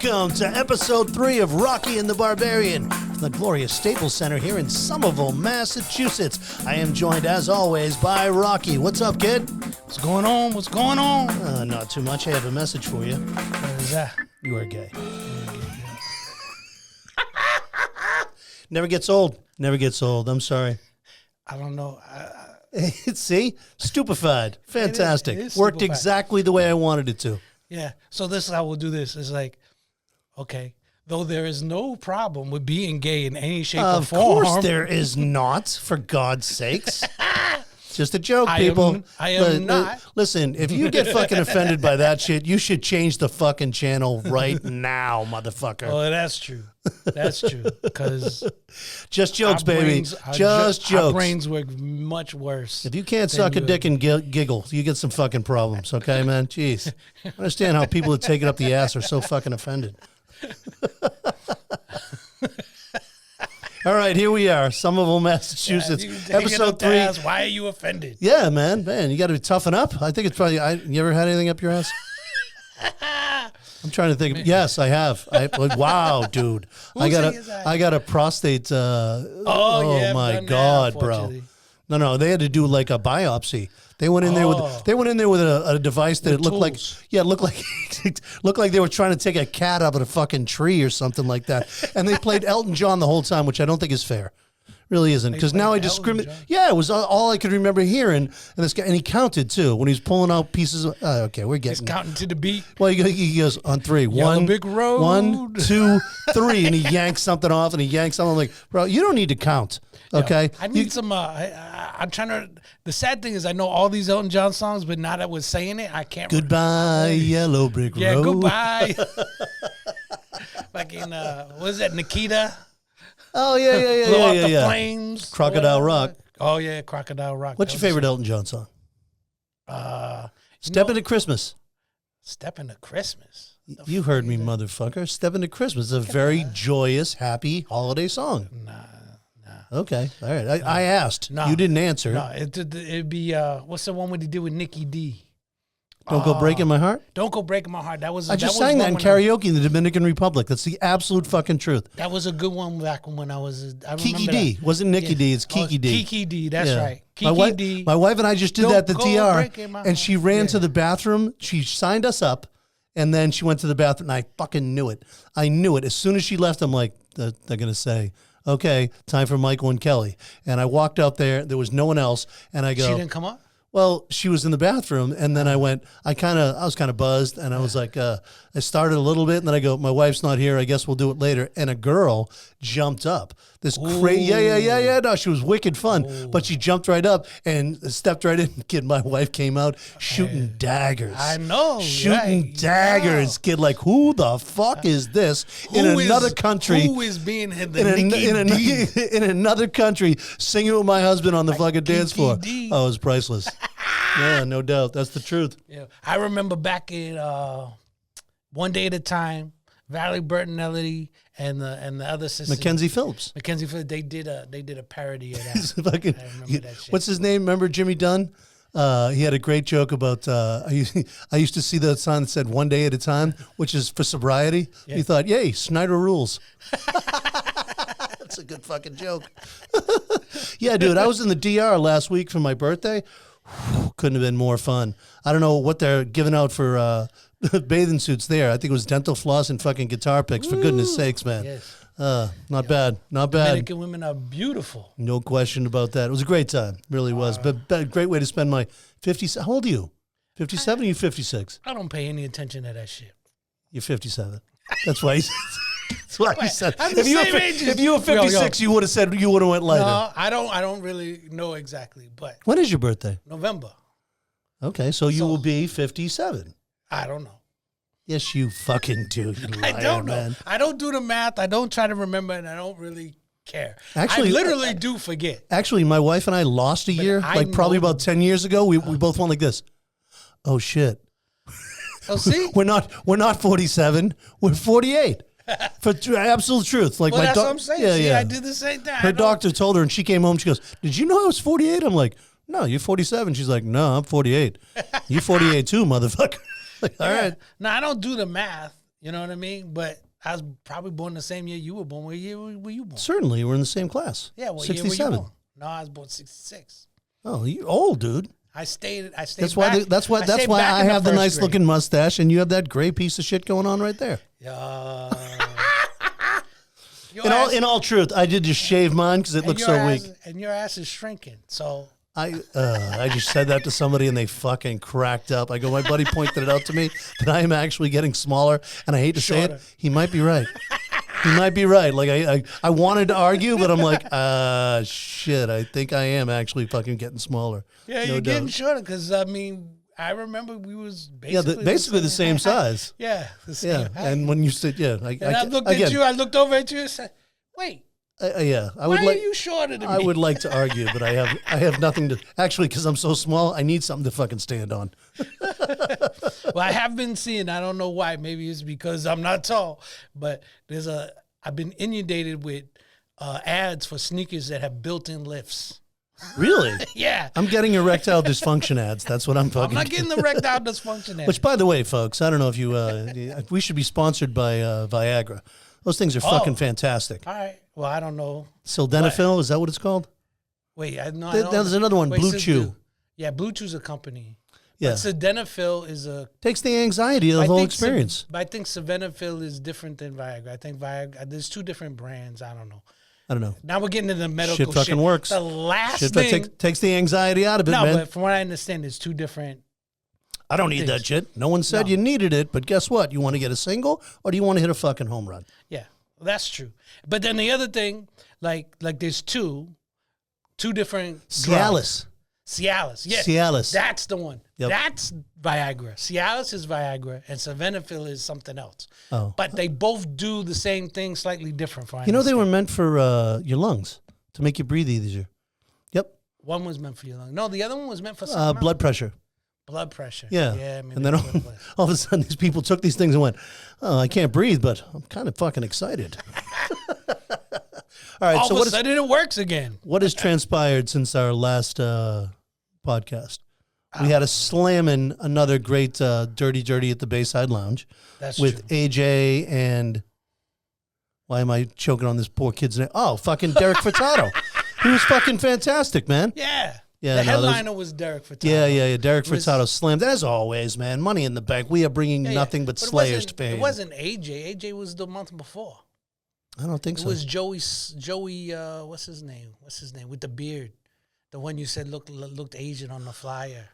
Welcome to episode 3 of Rocky and the Barbarian from the glorious Staples Center here in Somerville, Massachusetts. I am joined, as always, by Rocky. What's up, kid? What's going on? What's going on? Not too much. I have a message for you. What is that? You are gay. Never gets old. Never gets old. I'm sorry. I don't know. See? Stupefied. Fantastic. It is Worked stupefied. exactly the way I wanted it to. Yeah. So this is how we'll do this. It's like, okay, though there is no problem with being gay in any shape or form. Of course there is not, for God's sakes. Just a joke, people. I am not. Listen, if you get fucking offended by that shit, you should change the fucking channel right now, motherfucker. Oh, that's true. That's true. Because just jokes, baby. Just jokes. Our brains work much worse. If you can't suck a dick and giggle, you get some fucking problems, okay, man? Jeez. I understand how people that take it up the ass are so fucking offended. All right, here we are, Somerville, Massachusetts, episode 3. Why are you offended? Yeah, man, you got to toughen up. I think it's probably. You ever had anything up your ass? I'm trying to think. Yes, I have. Wow, dude, I got a prostate. Oh my God, bro. No, they had to do like a biopsy. They went in there with a device that looked like looked like they were trying to take a cat out of a fucking tree or something like that. And they played Elton John the whole time, which I don't think is fair. Really isn't, because now I discriminate. Yeah, it was all I could remember hearing. And this guy, and he counted too when he was pulling out pieces of. Okay, we're getting. He's counting to the beat. Well, he goes on 3. Yellow Brick Road. 1, 2, 3, and he yanks something off, and he yanks something. I'm like, bro, you don't need to count. Okay, I need some. I'm trying to. The sad thing is, I know all these Elton John songs, but now that we're saying it, I can't. Goodbye, Yellow Brick Road. Yeah, goodbye. Fucking, what is that, Nikita? Oh, yeah. Blow out the flames. Crocodile Rock. Oh, yeah, Crocodile Rock. What's your favorite Elton John song? Step Into Christmas. Step Into Christmas. You heard me, motherfucker. Step Into Christmas is a very joyous, happy holiday song. Nah. Okay, all right. I asked. No. You didn't answer. No, it'd be, what's the one he did with Nikki D? Don't Go Breaking My Heart? Don't Go Breaking My Heart. I just sang that in karaoke in the Dominican Republic. That's the absolute fucking truth. That was a good one back when I was... Kiki D. Wasn't Nikki D. It's Kiki D. Kiki D. That's right. Kiki D. My wife and I just did that at the DR. And she ran to the bathroom. She signed us up. And then she went to the bathroom. And I fucking knew it. I knew it. As soon as she left, I'm like, they're going to say... Okay, time for Michael and Kelly. And I walked out there. There was no one else. And I go... She didn't come up? Well, she was in the bathroom. And then I went... I was kind of buzzed. And I was like... I started a little bit. And then I go, my wife's not here. I guess we'll do it later. And a girl jumped up. This crazy... Yeah. No, she was wicked fun. Ooh. But she jumped right up and stepped right in. Kid, my wife came out shooting daggers. I know. Shooting daggers. Kid, like, who the fuck is this in another country? Who is being in another country singing with my husband on the fucking dance floor? Oh, it was priceless. Yeah, no doubt. That's the truth. Yeah, I remember back in One Day at a Time, Valerie Bertinelli and the other sisters, Mackenzie Phillips. They did a parody of that. Fucking, I remember that shit. What's his name? Remember Jimmy Dunn? He had a great joke about. I used to see the sign that said "One Day at a Time," which is for sobriety. Yeah. He thought, "Yay, Snyder rules." That's a good fucking joke. Yeah, dude. I was in the DR last week for my birthday. Couldn't have been more fun. I don't know what they're giving out for bathing suits there. I think it was dental floss and fucking guitar picks, for goodness sakes, man. Yes. Not bad. Dominican women are beautiful. No question about that. It was a great time. Really was. But a great way to spend my 50... How old are you? 57 or you 56? I don't pay any attention to that shit. You're 57. That's why that's why you said. If you were 56, you would have said you would have went lighter. No, I don't really know exactly. But when is your birthday? November. Okay, so you will be 57. I don't know. Yes, you fucking do. You liar, I don't know. Man. I don't do the math. I don't try to remember, and I don't really care. Actually, I literally do forget. Actually, my wife and I lost a year, probably about 10 years ago. We both went like this. Oh shit. Oh, see, we're not 47. We're 48. For absolute truth. Like, well, that's what I'm saying. Yeah. I did the same thing. Her doctor told her, and she came home. She goes, "Did you know I was 48?" I'm like, "No, you're 47." She's like, "No, I'm 48." You're 48 too, motherfucker. Like, all right. No, I don't do the math. You know what I mean? But I was probably born the same year you were born. What year were you born? Certainly, we're in the same class. Yeah, what 67. year were you born? No, I was born 66. Oh, you're old, dude. I stayed. That's why. That's why I have the nice looking mustache, and you have that gray piece of shit going on right there. In all truth, I did just shave mine because it looks so weak. And your ass is shrinking. So I just said that to somebody and they fucking cracked up. I go, my buddy pointed it out to me that I am actually getting smaller, and I hate to say it, he might be right. He might be right. Like I wanted to argue, but I'm like, shit. I think I am actually fucking getting smaller. Yeah, you're getting shorter because I mean, I remember we was basically the same size. Yeah, the same height. And when you said, I looked at you. I looked over at you and said, "Wait." I why would are you shorter than me? I would like to argue, but I have nothing to actually because I'm so small. I need something to fucking stand on. Well, I have been seeing. I don't know why. Maybe it's because I'm not tall, but I've been inundated with ads for sneakers that have built-in lifts. Really? Yeah. I'm getting erectile dysfunction ads. That's what I'm fucking. I'm not getting the erectile dysfunction ads. Which, by the way, folks, I don't know if you. We should be sponsored by Viagra. Those things are fucking fantastic. All right. Well, I don't know. Sildenafil, is that what it's called? Wait, I know. There's another one, Blue Chew. Yeah, Blue Chew's a company. Yeah. But sildenafil is a... Takes the anxiety of the whole experience. But I think sildenafil is different than Viagra. I think Viagra... There's two different brands. I don't know. Now we're getting into the medical shit. Shit fucking works. The last thing... Takes the anxiety out of it, man. No, but from what I understand, there's two different... I don't need that shit. No one said you needed it, but guess what? You want to get a single, or do you want to hit a fucking home run? Yeah. That's true. But then the other thing, like there's two different Cialis. Cialis. Yeah. Cialis. That's the one. Yep. That's Viagra. Cialis is Viagra and sildenafil is something else. Oh. But they both do the same thing, slightly different. You know, they were meant for your lungs, to make you breathe easier. Yep. One was meant for your lungs. No, the other one was meant for blood pressure. Blood pressure. Yeah. And then all of a sudden, these people took these things and went, oh, I can't breathe, but I'm kind of fucking excited. All right. All of a sudden, it works again. What has transpired since our last podcast? We had a slamming another great Dirty at the Bayside Lounge. That's with true. AJ and why am I choking on this poor kid's name? Oh, fucking Derek Furtado. He was fucking fantastic, man. Yeah. Yeah, the headliner was Derek Furtado. Yeah. Derek Furtado slammed. As always, man. Money in the bank. We are bringing nothing but slayers to fame. It wasn't AJ. AJ was the month before. I don't think so. It was Joey, what's his name? With the beard. The one you said looked Asian on the flyer.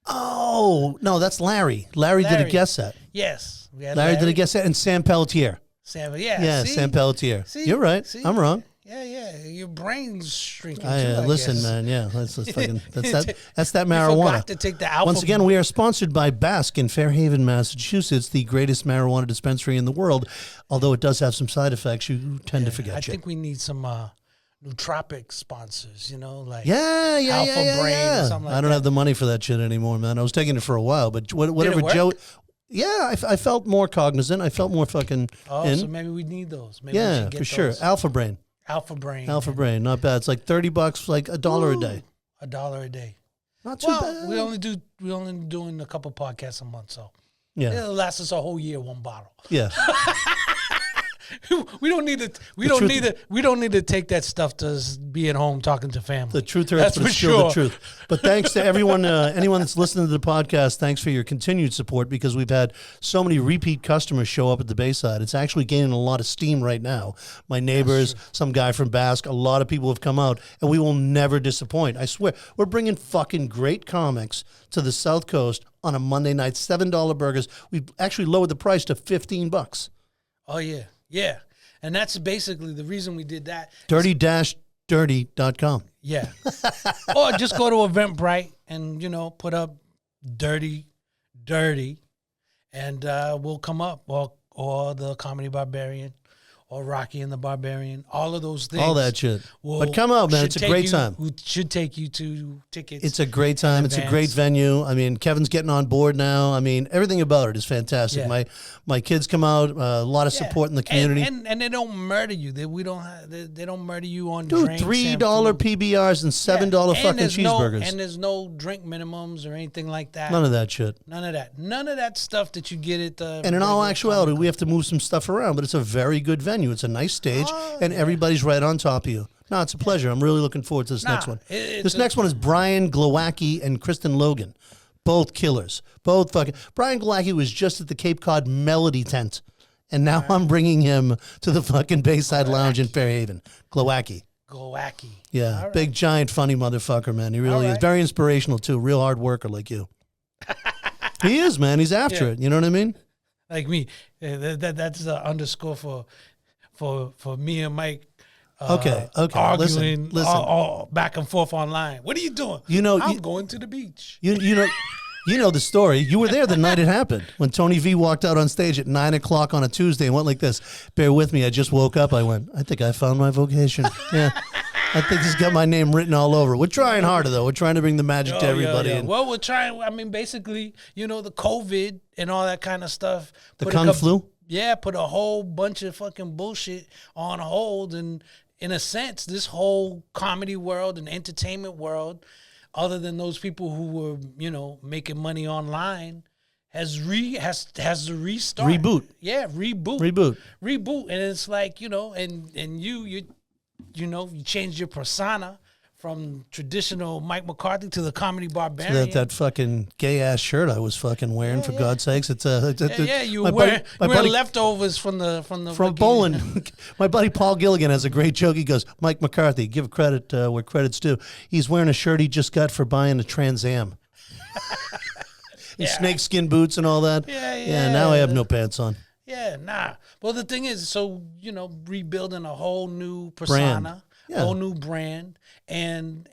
Oh, no, that's Larry. Larry did a guest set. Yes. Larry did a guest set. And Sam Pelletier. Yeah, Sam Pelletier. See? You're right. See? I'm wrong. Yeah. Your brain's shrinking. Listen, guess. man. Yeah, that's that marijuana. Forgot to take the alpha. Once again, we are sponsored by Basque in Fairhaven, Massachusetts, the greatest marijuana dispensary in the world. Although it does have some side effects, you tend to forget. I think we need some nootropic sponsors. You know, like Alpha Brain or something like that. I don't have the money for that shit anymore, man. I was taking it for a while, but whatever Joe. Yeah, I felt more cognizant. I felt more fucking. Oh, so maybe we need those. Maybe we should get for sure. those. Alpha Brain, not bad. It's like $30, like $1 a day. $1 a day. Not too bad. We only doing a couple podcasts a month, so it'll last us a whole year, one bottle. Yeah. We don't need to take that stuff to be at home talking to family. The truth hurts, but it's still the truth. But thanks to everyone, anyone that's listening to the podcast, thanks for your continued support because we've had so many repeat customers show up at the Bayside. It's actually gaining a lot of steam right now. My neighbors, some guy from Basque, a lot of people have come out, and we will never disappoint. I swear, we're bringing fucking great comics to the South Coast on a Monday night, $7 burgers. We've actually lowered the price to $15. Oh, yeah. Yeah, and that's basically the reason we did that. Dirty-dirty.com. Yeah. Or just go to Eventbrite and, put up dirty, and we'll come up. Or the Comedy Barbarian or Rocky and the Barbarian. All of those things. All that shit. But come out, man. It's a great time. Should take you to tickets. It's a great time. It's a great venue. I mean, Kevin's getting on board now. I mean, everything about it is fantastic. Yeah. My kids come out. A lot of support in the community. And they don't murder you. They don't murder you on Dude, drinks. $3 PBRs and $7 fucking cheeseburgers. And there's no drink minimums or anything like that. None of that shit. None of that. None of that stuff that you get at the. And in all actuality, we have to move some stuff around, but it's a very good venue. It's a nice stage, and everybody's right on top of you. No, it's a pleasure. I'm really looking forward to this next one. This next one is Brian Glowacki and Kristen Logan. Both killers. Both fucking. Brian Glowacki was just at the Cape Cod Melody Tent, and now I'm bringing him to the fucking Bayside Lounge in Fairhaven. Glowacki. Yeah, big, giant, funny motherfucker, man. He really is. Very inspirational, too. Real hard worker like you. He is, man. He's after it. You know what I mean? Like me. That's the underscore for me and Mike. Okay. Arguing Listen. all back and forth online. What are you doing? I'm going to the beach. You know the story. You were there the night it happened when Tony V walked out on stage at 9 o'clock on a Tuesday and went like this. Bear with me. I just woke up. I went, I think I found my vocation. Yeah. I think it's got my name written all over. We're trying harder, though. We're trying to bring the magic to everybody. Yeah. Well, we're trying. I mean, basically, the COVID and all that kind of stuff. The Kung flu? Yeah, put a whole bunch of fucking bullshit on hold. And in a sense, this whole comedy world and entertainment world, other than those people who were, making money online, has to restart. Reboot. Yeah, reboot. And it's like, and you changed your persona from traditional Mike McCarthy to the comedy Barbarian. That fucking gay ass shirt I was fucking wearing, for God's sakes. You were wearing leftovers from bowling. My buddy Paul Gilligan has a great joke. He goes, Mike McCarthy, give credit where credit's due. He's wearing a shirt he just got for buying a Trans Am. And snakeskin boots and all that. Yeah, now I have no pants on. Yeah, nah. Well, the thing is, rebuilding a whole new persona, whole new brand, and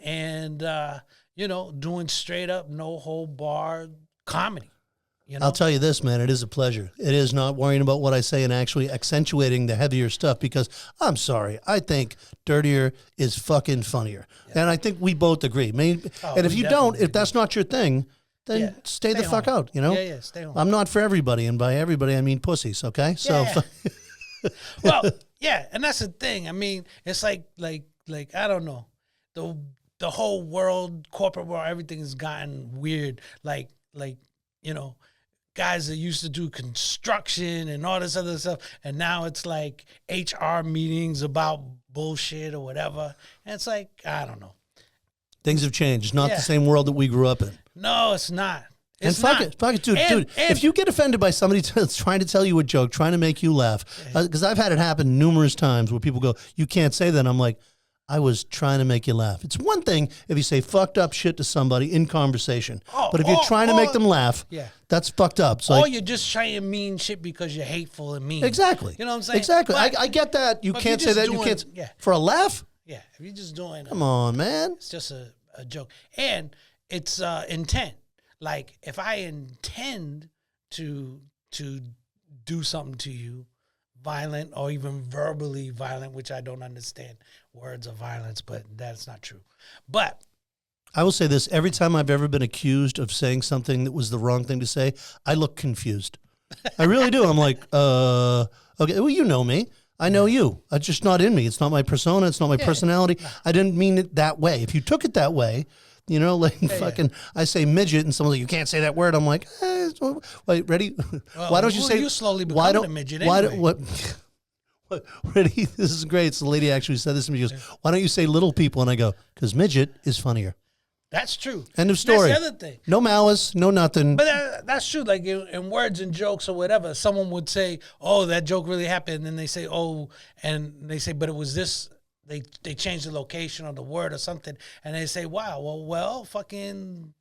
doing straight up no hold barred comedy. I'll tell you this, man, it is a pleasure. It is not worrying about what I say and actually accentuating the heavier stuff, because I'm sorry, I think dirtier is fucking funnier. Yeah. And I think we both agree. And if you don't, if that's not your thing, then stay the fuck out, Yeah, stay home. I'm not for everybody, and by everybody I mean pussies, okay? So well, yeah, and that's the thing. I mean, it's like I don't know. The whole world, corporate world, everything has gotten weird. Like guys that used to do construction and all this other stuff, and now it's like HR meetings about bullshit or whatever. And it's like, I don't know. Things have changed. It's not the same world that we grew up in. No, it's not. Fuck it, dude. If you get offended by somebody trying to tell you a joke, trying to make you laugh, because I've had it happen numerous times where people go, "You can't say that." I'm like, I was trying to make you laugh. It's one thing if you say fucked up shit to somebody in conversation, but if you're trying to make them laugh, that's fucked up. So you're just saying mean shit because you're hateful and mean. Exactly. You know what I'm saying? Exactly. I get that. You can't say that. You can't for a laugh. Yeah. If you're just doing, come on, man. It's just a joke, and it's intent. Like, if I intend to do something to you, violent or even verbally violent, which I don't understand words of violence, but that's not true. But I will say this, every time I've ever been accused of saying something that was the wrong thing to say, I look confused. I really do. I'm like, okay, well, you know me. I know you. It's just not in me. It's not my persona. It's not my personality. No. I didn't mean it that way. If you took it that way, I say midget, and someone's like, you can't say that word. I'm like, wait, ready? Why don't you say? You slowly becoming a midget anyway. Ready? This is great. So the lady actually said this to me. She goes, why don't you say little people? And I go, because midget is funnier. That's true. End of story. That's the other thing. No malice, no nothing. But that's true. Like in words and jokes or whatever, someone would say, oh, that joke really happened. And then they say, oh, and they say, but it was this. They changed the location or the word or something, and they say, wow, well, fucking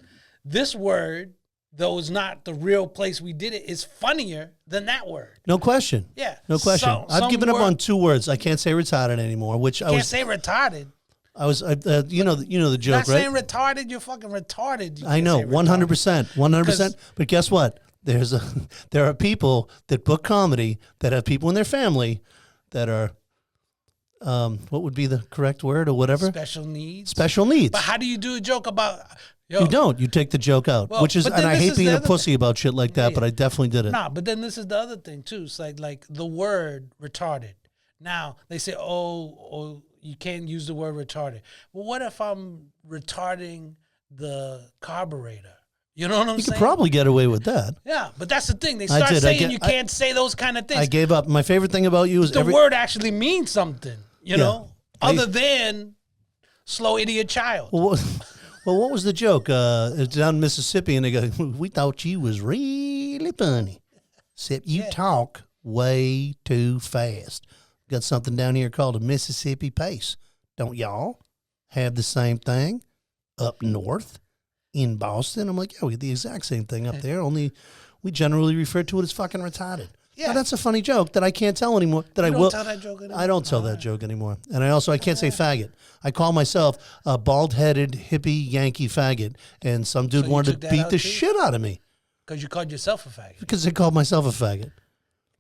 this word, though it's not the real place we did it, is funnier than that word. No question. Yeah. No question. I've given up on 2 words. I can't say retarded anymore, which I can't say retarded. I was, you know the joke, not right? Saying retarded, you're fucking retarded. I know, 100%. But guess what? There are people that book comedy that have people in their family that are, what would be the correct word or whatever? Special needs. Special needs. But how do you do a joke about? Yo, You don't. You take the joke out, Well, which is, but and then I this hate is being the a other pussy about shit like that, Yeah, but I definitely did it. Nah, but then this is the other thing too. It's like the word retarded. Now they say, oh, you can't use the word retarded. Well, what if I'm retarding the carburetor? You know what I'm You saying? could probably get away with that. Yeah, but that's the thing. They I start did. saying you can't say those kind of things. I gave up. My favorite thing about you is The word actually means something, you know, other than slow idiot child. Well, what was the joke? It's down in Mississippi, and they go, "We thought you was really funny, except you talk way too fast." Got something down here called a Mississippi pace. Don't y'all have the same thing up north in Boston? I'm like, yeah, we have the exact same thing up there. Only we generally refer to it as fucking retarded. Yeah, now, that's a funny joke that I can't tell anymore. That I will. Tell that joke anymore? I don't tell that joke anymore. And I can't say faggot. I call myself a bald-headed hippie Yankee faggot, and some dude wanted to beat the shit out of me because you called yourself a faggot. because I called myself a faggot.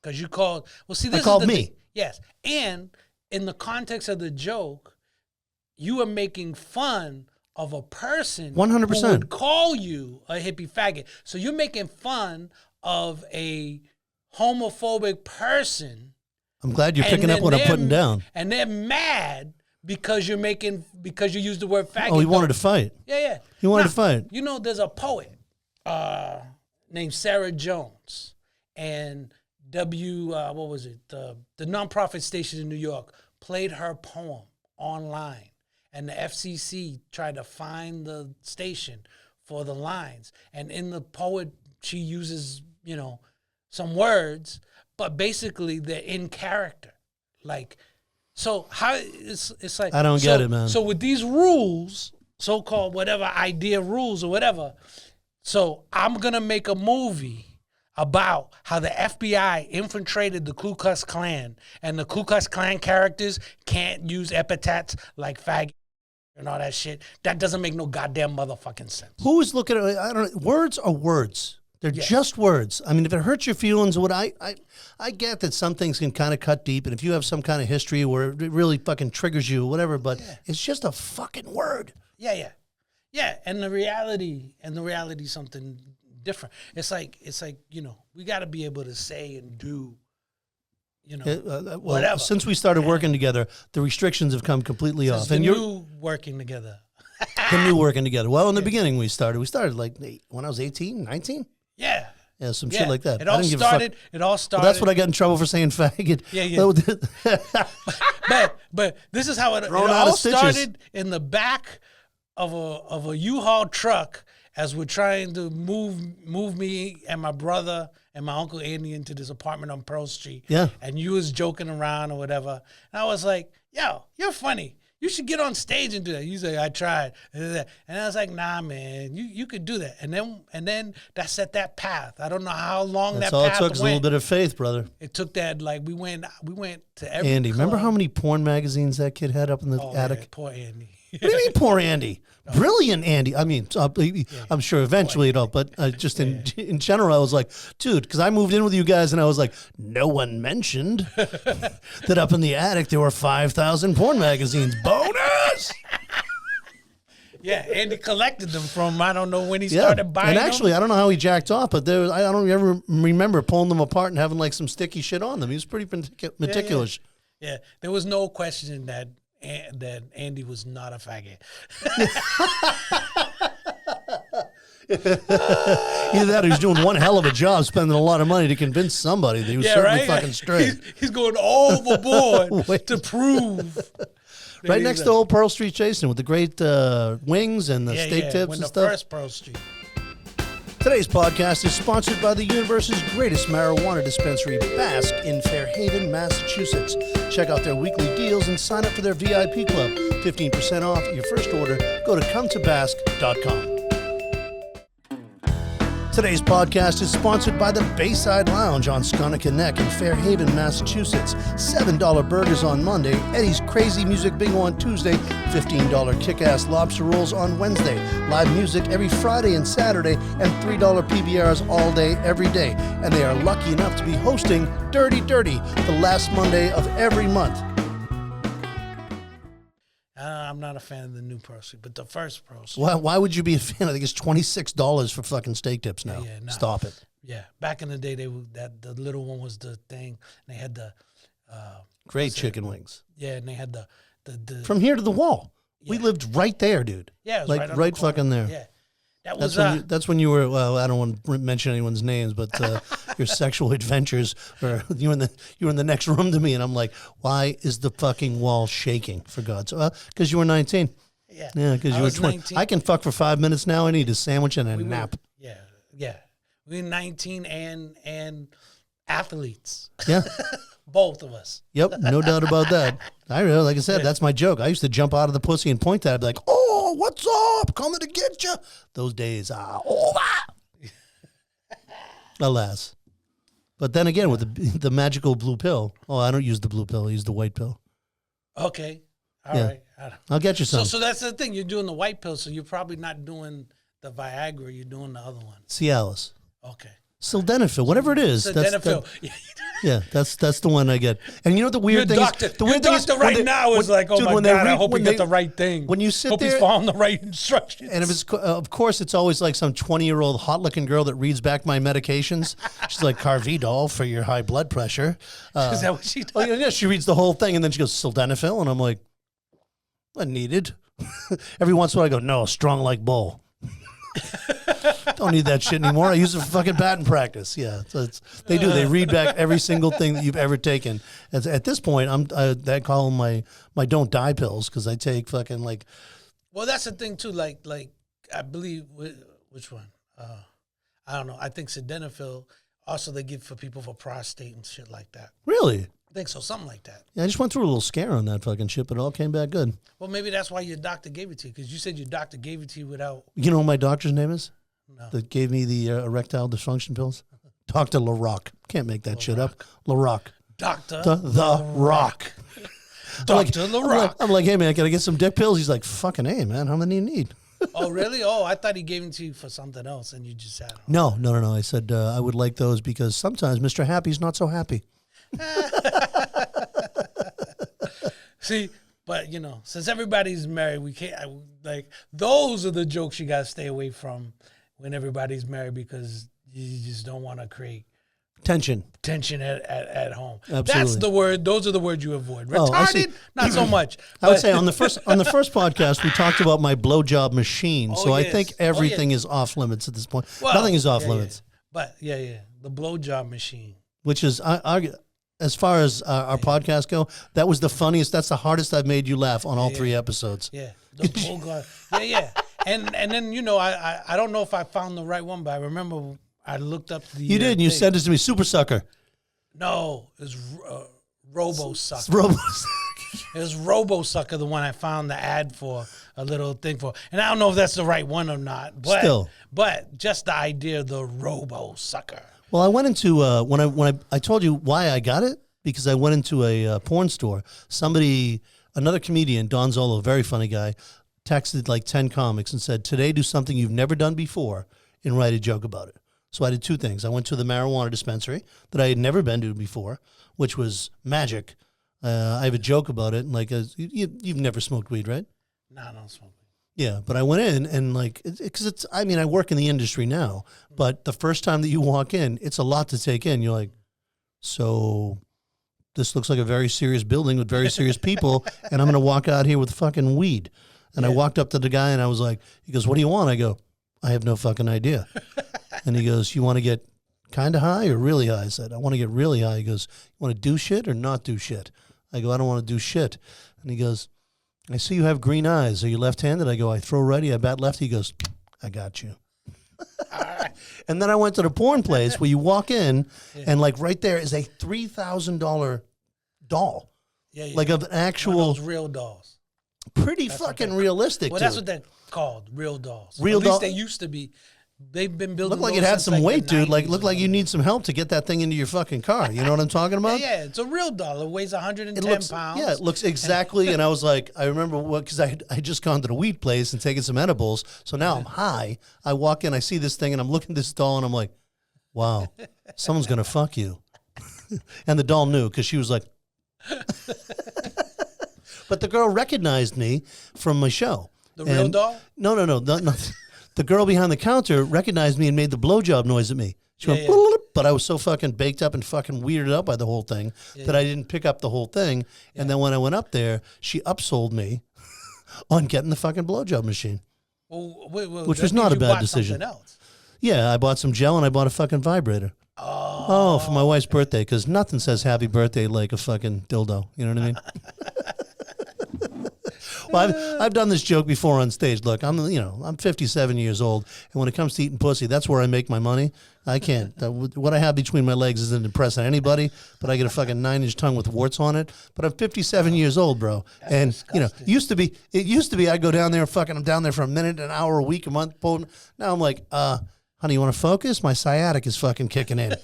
Because you called. Well, see, this I called is the me. thing. Yes, and in the context of the joke, you are making fun of a person 100%. who would call you a hippie faggot. So you're making fun of a homophobic person. I'm glad you're picking up what I'm putting down. And they're mad because you used the word faggot. Oh, he wanted to fight. Yeah. He wanted to fight. You know, there's a poet named Sarah Jones, and the nonprofit station in New York played her poem online, and the FCC tried to find the station for the lines. And in the poet, she uses, some words, but basically they're in character. Like, so how it's like, I don't get it, man. So with these rules, so-called whatever idea rules or whatever, so I'm gonna make a movie about how the FBI infiltrated the Ku Klux Klan, and the Ku Klux Klan characters can't use epithets like faggot and all that shit. That doesn't make no goddamn motherfucking sense. Who is looking at? I don't know. Words are words. They're just words. I mean, if it hurts your feelings, I get that some things can kind of cut deep, and if you have some kind of history where it really fucking triggers you or whatever, but it's just a fucking word. Yeah. And the reality is something different. It's like we got to be able to say and do, whatever. Since we started working together, the restrictions have come completely off. And you're working together. The new working together. Well, in the beginning we started like when I was 18, 19. Yeah, some shit like that. It all started. Well, that's what I got in trouble for saying faggot. Yeah. but this is how it all started in the back of a U-Haul truck as we're trying to move me and my brother and my uncle Andy into this apartment on Pearl Street. Yeah. And you was joking around or whatever. And I was like, yo, you're funny. You should get on stage and do that. You say, I tried. And I was like, nah, man, you could do that. And then that set that path. I don't know how long That's that all path it took is a little bit of faith, brother. It took that, like, we went to every Andy, club. remember how many porn magazines that kid had up in the attic? Yeah, poor Andy. What do you mean, poor Andy? Brilliant Andy. I mean, I'm sure eventually it'll, but just in general, I was like, dude, because I moved in with you guys and I was like, no one mentioned that up in the attic there were 5,000 porn magazines. Bonus! Yeah, Andy collected them from, I don't know when he started buying them. And actually, I don't know how he jacked off, but I don't ever remember pulling them apart and having like some sticky shit on them. He was pretty meticulous. Yeah, there was no question that Andy was not a faggot. Either that or he's doing one hell of a job spending a lot of money to convince somebody that he was certainly fucking straight. He's going overboard to prove. Right next to old Pearl Street Jason with the great wings and the steak tips and stuff. First Pearl Street. Today's podcast is sponsored by the universe's greatest marijuana dispensary, Basque, in Fairhaven, Massachusetts. Check out their weekly deals and sign up for their VIP club. 15% off your first order. Go to cometobasque.com. Today's podcast is sponsored by the Bayside Lounge on Sconneck Neck in Fairhaven, Massachusetts. $7 burgers on Monday, Eddie's Crazy Music Bingo on Tuesday, $15 Kick-Ass Lobster Rolls on Wednesday, live music every Friday and Saturday, and $3 PBRs all day, every day. And they are lucky enough to be hosting Dirty Dirty the last Monday of every month. I'm not a fan of the new Proceed, but the first Proceed. Why would you be a fan? I think it's $26 for fucking steak tips now. Yeah, no. Stop it. Yeah, back in the day, the little one was the thing. They had the great chicken wings. Yeah, and they had the from here to the wall. Yeah. We lived right there, dude. Yeah, it was like right right fucking there. Yeah, that was. That's when you were. Well, I don't want to mention anyone's names, but your sexual adventures. Or you were in the next room to me, and I'm like, why is the fucking wall shaking? For God's sake, because you were 19. Yeah, because you were 20. 19. I can fuck for 5 minutes now. I need a sandwich and a nap. Yeah. We were 19 and athletes. Yeah. Both of us. Yep, no doubt about that. Like I said, that's my joke. I used to jump out of the pussy and point at it. I'd be like, oh, what's up? Coming to get you. Those days are over. Alas. But then again, with the magical blue pill. Oh, I don't use the blue pill. I use the white pill. Okay. All right. I'll get you some. So that's the thing. You're doing the white pill, so you're probably not doing the Viagra. You're doing the other one. Cialis. Okay. Sildenafil, whatever it is. Sildenafil. That's the one I get. And you know the weird thing is, the weird doctor right now is like, oh my God, I hope we get the right thing. When you sit hope there, he's following the right instructions. And if it's, of course, it's always like some 20-year-old hot-looking girl that reads back my medications. She's like, Carvedal for your high blood pressure. Is that what she does? Oh, yeah, she reads the whole thing, and then she goes, Sildenafil, and I'm like, unneeded. Every once in a while I go, no, strong like bull. Don't need that shit anymore. I use it for fucking patent practice. Yeah, so they do. They read back every single thing that you've ever taken. At this point, I call them my don't die pills because I take fucking like. Well, that's the thing too. Like I believe which one? I don't know. I think sildenafil also they give for people for prostate and shit like that. Really? I think so, something like that. Yeah, I just went through a little scare on that fucking shit, but it all came back good. Well, maybe that's why your doctor gave it to you, because you said your doctor gave it to you without... You know what my doctor's name is? No. That gave me the erectile dysfunction pills? Dr. LaRock. Can't make that shit up. LaRock. Dr. The Rock. Dr. LaRock. I'm like, hey, man, can I get some dick pills? He's like, fucking hey, man, how many do you need? Oh, really? Oh, I thought he gave them to you for something else, and you just had them. No. I said I would like those because sometimes Mr. Happy's not so happy. See, but since everybody's married, we can't those are the jokes you gotta stay away from when everybody's married, because you just don't want to create tension at home. Absolutely. That's the word. Those are the words you avoid. Retarded, not so much. I would say on the first podcast we talked about my blowjob machine, so yes. I think everything is off limits at this point. Well, nothing is off limits. Yeah. But the blowjob machine, which is as far as our podcast go, that was the funniest. That's the hardest I've made you laugh on all 3 episodes. Yeah. Yeah. And then I don't know if I found the right one, but I remember I looked up the. You did. And you sent it to me. Super Sucker. No, it was Robo Sucker. It was Robo Sucker, the one I found the ad for, a little thing for, and I don't know if that's the right one or not. But but just the idea of the Robo Sucker. Well, I went into when I told you why I got it, because I went into a porn store. Another comedian, Don Zolo, very funny guy, texted like 10 comics and said, today do something you've never done before and write a joke about it. So I did 2 things. I went to the marijuana dispensary that I had never been to before, which was magic. I have a joke about it. And like, you've never smoked weed, right? No, I don't smoke weed. Yeah, but I went in and like, because I work in the industry now, but the first time that you walk in, it's a lot to take in. You're like, so this looks like a very serious building with very serious people, and I'm going to walk out here with fucking weed. And I walked up to the guy and I was like, he goes, what do you want? I go, I have no fucking idea. And he goes, you want to get kind of high or really high? I said, I want to get really high. He goes, you want to do shit or not do shit? I go, I don't want to do shit. And he goes, I see you have green eyes. Are you left-handed? I go, I throw righty, I bat lefty. He goes, I got you. And then I went to the porn place where you walk in and like right there is a $3,000 doll. Yeah. Like of an actual. One of those real dolls. Pretty fucking realistic. Well, that's what they're called, real dolls. Real At least they used to be. they've been building. Looked like it had some weight, dude. Like looked like you need some help to get that thing into your fucking car. You know what I'm talking about? Yeah, it's a real doll. It weighs 110 pounds. Yeah, it looks exactly. And I was like, I remember because I just gone to the weed place and taken some edibles. So now I'm high. I walk in, I see this thing, and I'm looking at this doll, and I'm like, wow, someone's gonna fuck you. And the doll knew because she was like. But the girl recognized me from my show. The real doll? No. The girl behind the counter recognized me and made the blowjob noise at me. She went, "Bloop," but I was so fucking baked up and fucking weirded out by the whole thing that I didn't pick up the whole thing. And then when I went up there, she upsold me on getting the fucking blowjob machine. Well, which was not a bad decision. Else. Yeah, I bought some gel and I bought a fucking vibrator. Oh, for my wife's birthday, because nothing says happy birthday like a fucking dildo. You know what I mean? Well, I've done this joke before on stage. Look, I'm 57 years old, and when it comes to eating pussy, that's where I make my money. I can't. What I have between my legs isn't impressing anybody, but I get a fucking 9-inch tongue with warts on it. But I'm 57 years old, bro. That's and disgusting. It used to be I go down there I'm down there for a minute, an hour, a week, a month. Now I'm like, honey, you want to focus? My sciatic is fucking kicking in.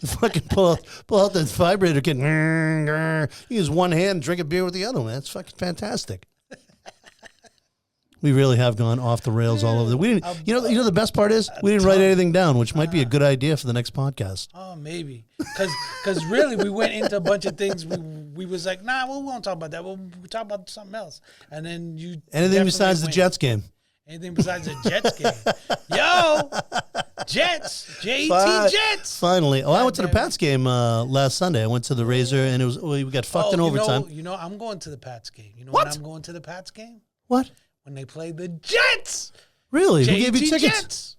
Fucking pull out the vibrator, use one hand, drink a beer with the other one. That's fucking fantastic. We really have gone off the rails all over. We didn't. You know the best part is we didn't write anything down, which might be a good idea for the next podcast. Oh, maybe because really we went into a bunch of things. We was like, nah, we won't talk about that. We'll talk about something else. And then anything besides the Jets game. Anything besides the Jets game. Yo, Jets, Jet Jets. Finally. Oh, I went to the Pats game last Sunday. I went to the Razor, and we got fucked in overtime. I'm going to the Pats game. You know what? When I'm going to the Pats game? What? When they play the Jets. Really? Who gave you tickets?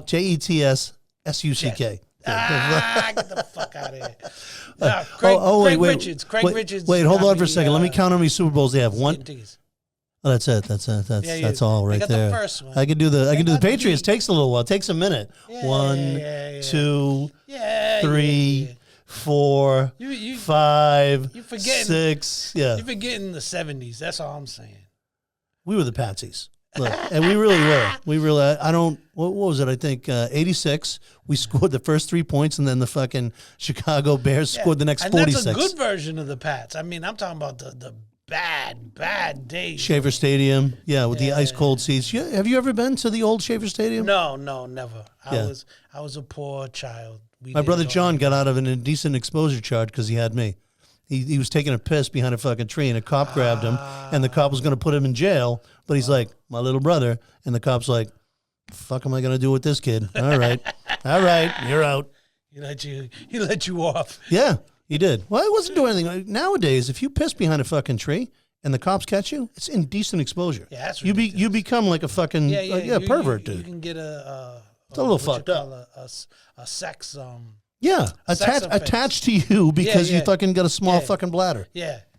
Jets. JETSSUCK. Get the fuck out of here. Craig Richards. Wait, hold on for a second. Let me count how many Super Bowls they have. One. Oh, that's it. That's all right there. The first one. I can do the Patriots. Takes a little while. It takes a minute. 1, 2, 3, 4, 5, 6. Yeah. You're forgetting the 70s. That's all I'm saying. We were the Patsies. Look, and we really were. We really. I don't. What was it? I think 86. We scored the first 3 points, and then the fucking Chicago Bears scored the next 46. That's a good version of the Pats. I mean, I'm talking about the bad days. Shaver Stadium, with the ice cold seats. Yeah, have you ever been to the old Shaver Stadium? No, never. I was a poor child. My brother Jonh got out of an indecent exposure charge because he had me. He was taking a piss behind a fucking tree, and a cop grabbed him, and the cop was going to put him in jail. But he's like, my little brother, and the cop's like, the fuck am I going to do with this kid? All right, you're out. He let you off. Yeah. He did. Well, I wasn't doing anything. Nowadays, if you piss behind a fucking tree and the cops catch you, it's indecent exposure. Yeah, that's ridiculous. You become like a fucking pervert, dude. You can get it's a little fucked up. A sex attached to you because you fucking got a small fucking bladder.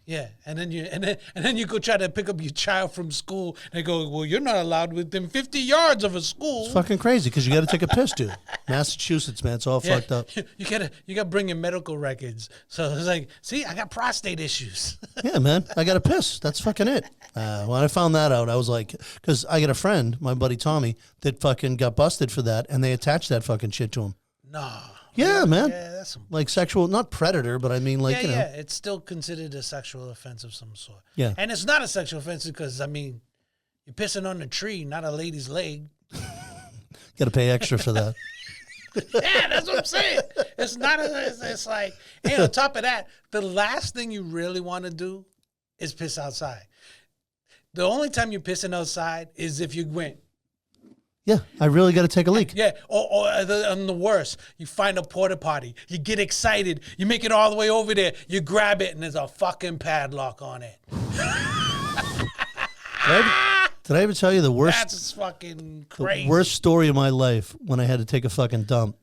Yeah, and then you go try to pick up your child from school, and they go, well, you're not allowed within 50 yards of a school. It's fucking crazy because you got to take a piss, dude. Massachusetts, man, it's all fucked up. You gotta bring your medical records. So it's like, see, I got prostate issues. Yeah, man, I got to piss. That's fucking it. When I found that out, I was like, because I got a friend, my buddy Tommy, that fucking got busted for that, and they attached that fucking shit to him. Nah. Yeah, man. Yeah, that's like sexual, not predator, but I mean, like, yeah, it's still considered a sexual offense of some sort. Yeah. And it's not a sexual offense because, I mean, you're pissing on a tree, not a lady's leg. Got to pay extra for that. Yeah, that's what I'm saying. It's not, it's like, and on top of that, the last thing you really want to do is piss outside. The only time you're pissing outside is if you went, yeah, I really got to take a leak. Yeah, and the worst, you find a porta potty, you get excited, you make it all the way over there, you grab it, and there's a fucking padlock on it. Did I ever tell you the worst? That's fucking crazy. The worst story of my life when I had to take a fucking dump.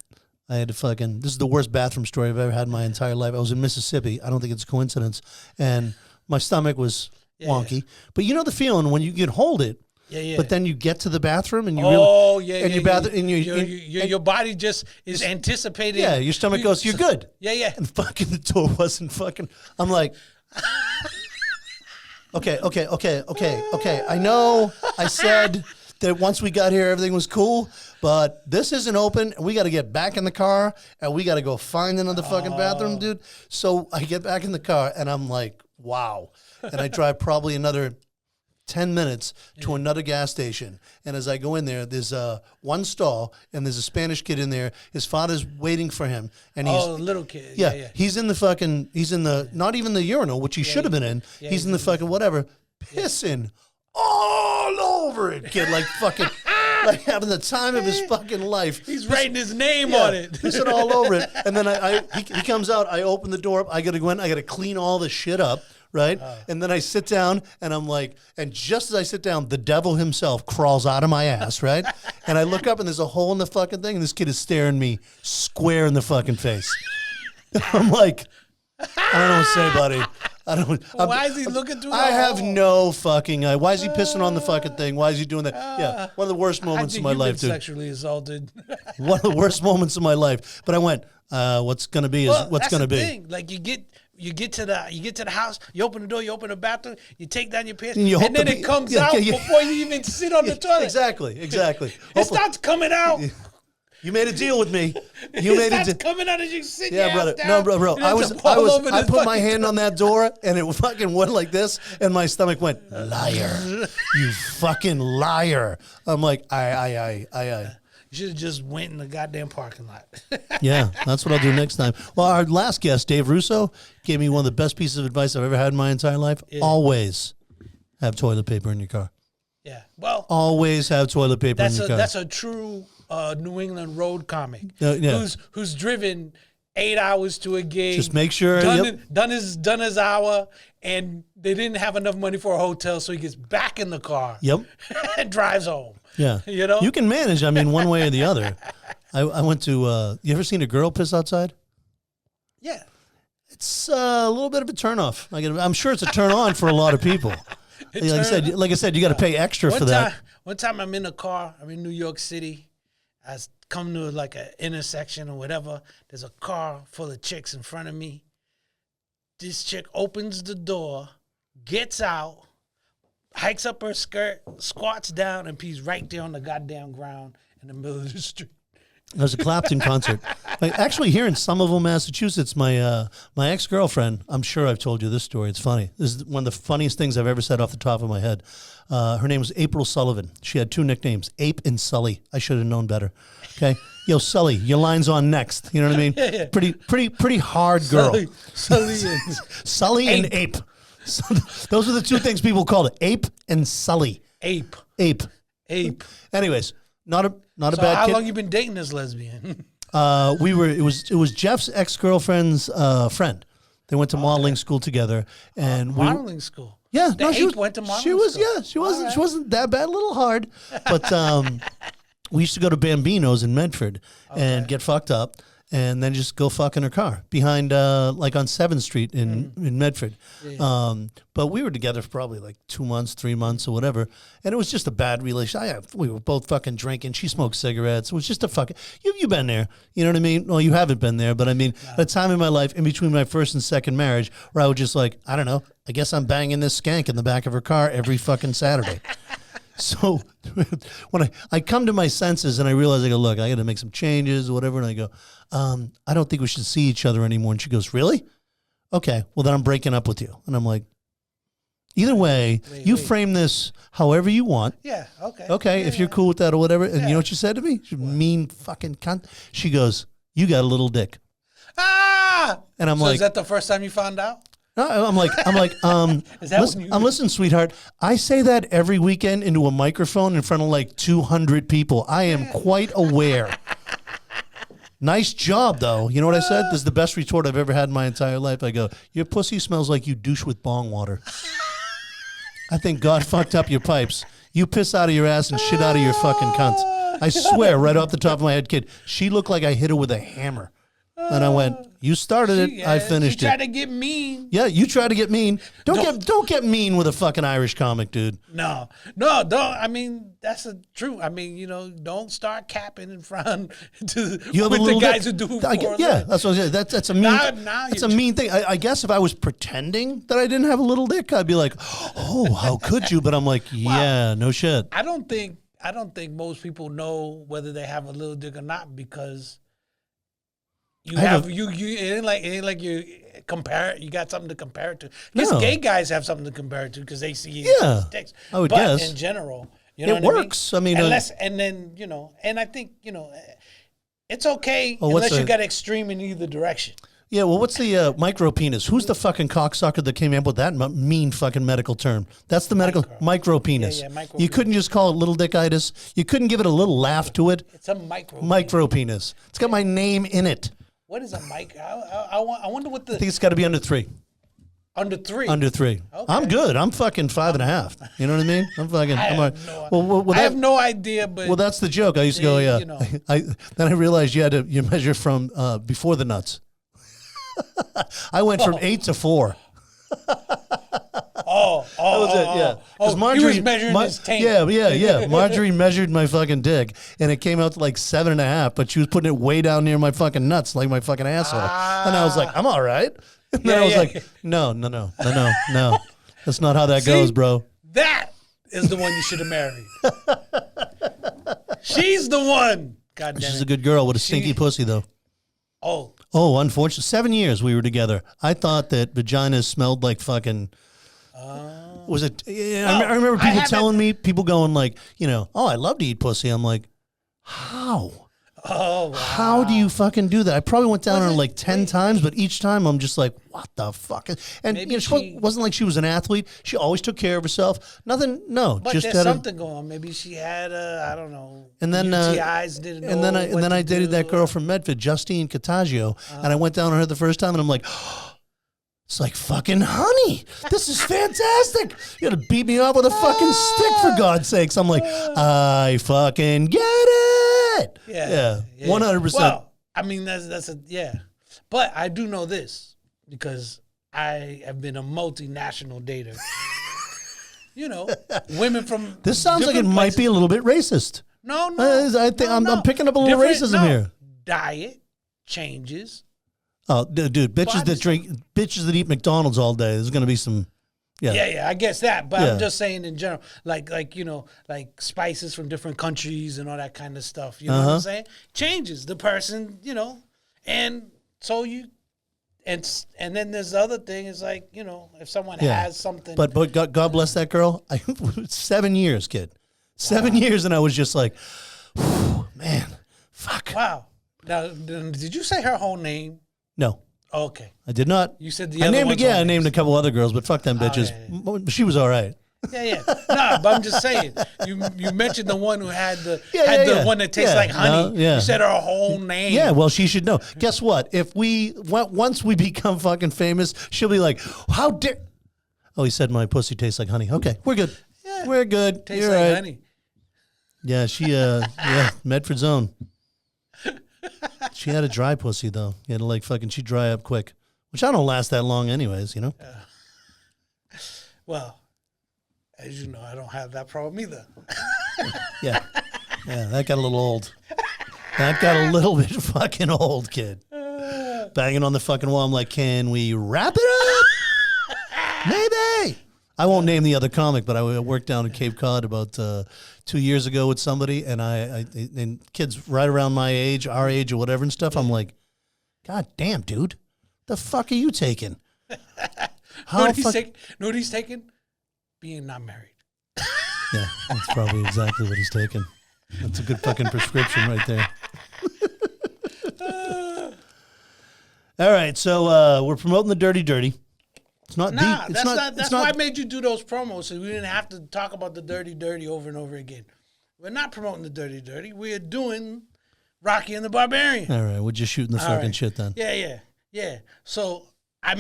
I had to fucking. This is the worst bathroom story I've ever had in my entire life. I was in Mississippi. I don't think it's a coincidence, and my stomach was wonky. But you know the feeling when you can hold it. Yeah. But then you get to the bathroom and you your body just is anticipating. Yeah, your stomach goes, you're good. Yeah. And fucking the door wasn't fucking. I'm like, okay. I know I said that once we got here, everything was cool. But this isn't open. We got to get back in the car, and we got to go find another fucking bathroom, dude. So I get back in the car, and I'm like, wow. And I drive probably another 10 minutes to another gas station. And as I go in there, there's one stall, and there's a Spanish kid in there. His father's waiting for him. And he's, little kid. Yeah, he's in the not even the urinal, which he should have been in. He's in the fucking whatever, pissing all over it, kid, like fucking, like having the time of his fucking life. He's writing his name on it. Pissing all over it. And then he comes out, I open the door up, I got to go in, I got to clean all the shit up. Right? And then I sit down and I'm like, and just as I sit down, the devil himself crawls out of my ass, right? And I look up and there's a hole in the fucking thing and this kid is staring me square in the fucking face. And I'm like, I don't know what to say, buddy. I don't. Why is he looking through the I have hole? no fucking. Why is he pissing on the fucking thing? Why is he doing that? Yeah, one of the worst moments of my life, dude. Sexually assaulted. One of the worst moments of my life. But I went, what's gonna be is what's gonna be. Thing. Like you get to the house, you open the door, you open the bathroom, you take down your pants, and then it comes out before you even sit on the toilet. Exactly. It starts coming out. You made a deal with me. You made it. It's coming out as you sit. Yeah, brother. Down, no, bro. I put my hand on that door, and it fucking went like this, and my stomach went, liar, you fucking liar. I'm like, I. You should have just went in the goddamn parking lot. Yeah, that's what I'll do next time. Well, our last guest, Dave Russo, gave me one of the best pieces of advice I've ever had in my entire life. Yeah. Always have toilet paper in your car. Yeah, well, always have toilet paper in your car. That's a true New England road comic. Who's driven 8 hours to a gig. Just make sure done his hour, and they didn't have enough money for a hotel, so he gets back in the car. Yep, and drives home. Yeah, you can manage. I mean, one way or the other. I went to. You ever seen a girl piss outside? Yeah, it's a little bit of a turnoff. I'm sure it's a turn on for a lot of people. Like I said, you got to pay extra for that. One time I'm in a car. I'm in New York City. I was coming to like an intersection or whatever. There's a car full of chicks in front of me. This chick opens the door, gets out, hikes up her skirt, squats down, and pees right there on the goddamn ground in the middle of the street. There's a Clapton concert. Actually, here in Somerville, Massachusetts, my ex-girlfriend, I'm sure I've told you this story. It's funny. This is one of the funniest things I've ever said off the top of my head. Her name was April Sullivan. She had two nicknames, Ape and Sully. I should have known better. Okay? Yo, Sully, your line's on next. You know what I mean? Yeah. Pretty hard girl. Sully and Ape. So those are the two things people called it, Ape and Sully. Ape. Anyways, not a bad kid. How long you been dating this lesbian? It was Jeff's ex-girlfriend's friend. They went to modeling school together, and modeling school. Yeah, she went to modeling school. She wasn't that bad. A little hard, but we used to go to Bambino's in Medford and get fucked up, and then just go fuck in her car behind, like on 7th Street in Medford. Yeah. But we were together for probably like 2 months, 3 months or whatever. And it was just a bad relationship. We were both fucking drinking. She smoked cigarettes. It was just a fucking, you've been there. You know what I mean? Well, you haven't been there, but I mean, at a time in my life, in between my first and second marriage, where I was just like, I don't know, I guess I'm banging this skank in the back of her car every fucking Saturday. So when I come to my senses and I realize, I go, look, I got to make some changes or whatever. And I go, I don't think we should see each other anymore. And she goes, really? Okay, well, then I'm breaking up with you. And I'm like, either way, frame this however you want. Yeah, okay. Okay, if you're cool with that or whatever. And you know what she said to me? She mean fucking cunt. She goes, you got a little dick. Ah! And I'm like, is that the first time you found out? No, I'm like, listen, sweetheart. I say that every weekend into a microphone in front of like 200 people. I am quite aware. Nice job, though. You know what I said? This is the best retort I've ever had in my entire life. I go, your pussy smells like you douche with bong water. I think God fucked up your pipes. You piss out of your ass and shit out of your fucking cunt. I swear, right off the top of my head, kid, she looked like I hit her with a hammer. And I went, you started it, I finished it. You tried to get mean. Yeah, you tried to get mean. Don't get mean with a fucking Irish comic, dude. No, don't. I mean, that's the truth. I mean, don't start capping in front with the guys who do it. Yeah, that's what I said. That's a mean. That's a mean thing. I guess if I was pretending that I didn't have a little dick, I'd be like, oh, how could you? But I'm like, yeah, no shit. I don't think I don't think most people know whether they have a little dick or not because you it ain't like you compare it. You got something to compare it to. Because gay guys have something to compare it to because they see dicks. I would guess. In general, you know it works. I mean, unless and then and I think it's okay unless you got extreme in either direction. Yeah, well, what's the micro penis? Who's the fucking cocksucker that came up with that mean fucking medical term? That's the micro penis. Yeah, micro you couldn't just call it little dickitis. You couldn't give it a little laugh to it. It's a micro penis. It's got my name in it. What is a micro? I wonder what the. I think it's got to be under 3. Under 3. Under 3. Okay. I'm good. I'm fucking 5.5. You know what I mean? I'm fucking. I have no idea, but that's the joke. I used to go, yeah. Then I realized you measure from before the nuts. I went from 8 to 4. That was it. Yeah, because Marjorie he was measuring his taint. Yeah. Marjorie measured my fucking dick, and it came out to like 7.5. But she was putting it way down near my fucking nuts, like my fucking asshole. And I was like, I'm all right. And then I was like, no. That's not how that goes, bro. That is the one you should have married. She's the one. God damn it. She's a good girl with a stinky pussy, though. Oh, unfortunately, 7 years we were together. I thought that vaginas smelled like fucking. Was it? Yeah, I remember people telling me, people going like, I love to eat pussy. I'm like, how? Oh, wow. How do you fucking do that? I probably went down on her like 10 times, but each time I'm just like, what the fuck? And she wasn't like she was an athlete. She always took care of herself. Nothing, no. But just there's something going on. Maybe she had, I don't know, and then, UTIs, didn't know. And then I dated that girl from Medford, Justine Cottagio, and I went down on her the first time, and I'm like, it's like fucking honey. This is fantastic. You gotta beat me up with a fucking stick, for God's sakes. I'm like, I fucking get it. Yeah. 100%. Well, I mean, that's But I do know this because I have been a multinational dater. Women from this sounds like it might be a little bit racist. No. I think I'm picking up a little racism here. Diet changes. Oh, dude, bitches that eat McDonald's all day. There's going to be some, Yeah, I guess that. But I'm just saying in general, like spices from different countries and all that kind of stuff. You know what I'm saying? Changes the person, and so you, and then there's the other thing is like, if someone has something. But God bless that girl. 7 years, kid. 7 years, and I was just like, man, fuck. Wow. Now, did you say her whole name? No. Oh, okay. I did not. You said the other ones. I named a couple other girls, but fuck them bitches. She was all right. Yeah. No, but I'm just saying. You mentioned the one who had the one that tastes like honey. No, you said her whole name. Yeah, well, she should know. Guess what? If once we become fucking famous, she'll be like, how dare? Oh, he said my pussy tastes like honey. Okay, we're good. Yeah. We're good. Tastes You're like honey. Yeah, she Medford Zone. She had a dry pussy, though. You had to, like, she'd dry up quick. Which I don't last that long anyways, Well, as you know, I don't have that problem either. Yeah, that got a little old. That got a little bit fucking old, kid. Banging on the fucking wall. I'm like, can we wrap it up? Maybe. I won't name the other comic, but I worked down in Cape Cod about 2 years ago with somebody, and and kids right around my age, our age, or whatever and stuff. I'm like, God damn, dude, the fuck are you taking? Know what he's taking? Being not married. Yeah, that's probably exactly what he's taking. That's a good fucking prescription right there. All right, so we're promoting the Dirty Dirty. It's not deep. That's why I made you do those promos, so we didn't have to talk about the Dirty Dirty over and over again. We're not promoting the Dirty Dirty. We're doing Rocky and the Barbarian. All right, we're just shooting the fucking shit then. Yeah. So I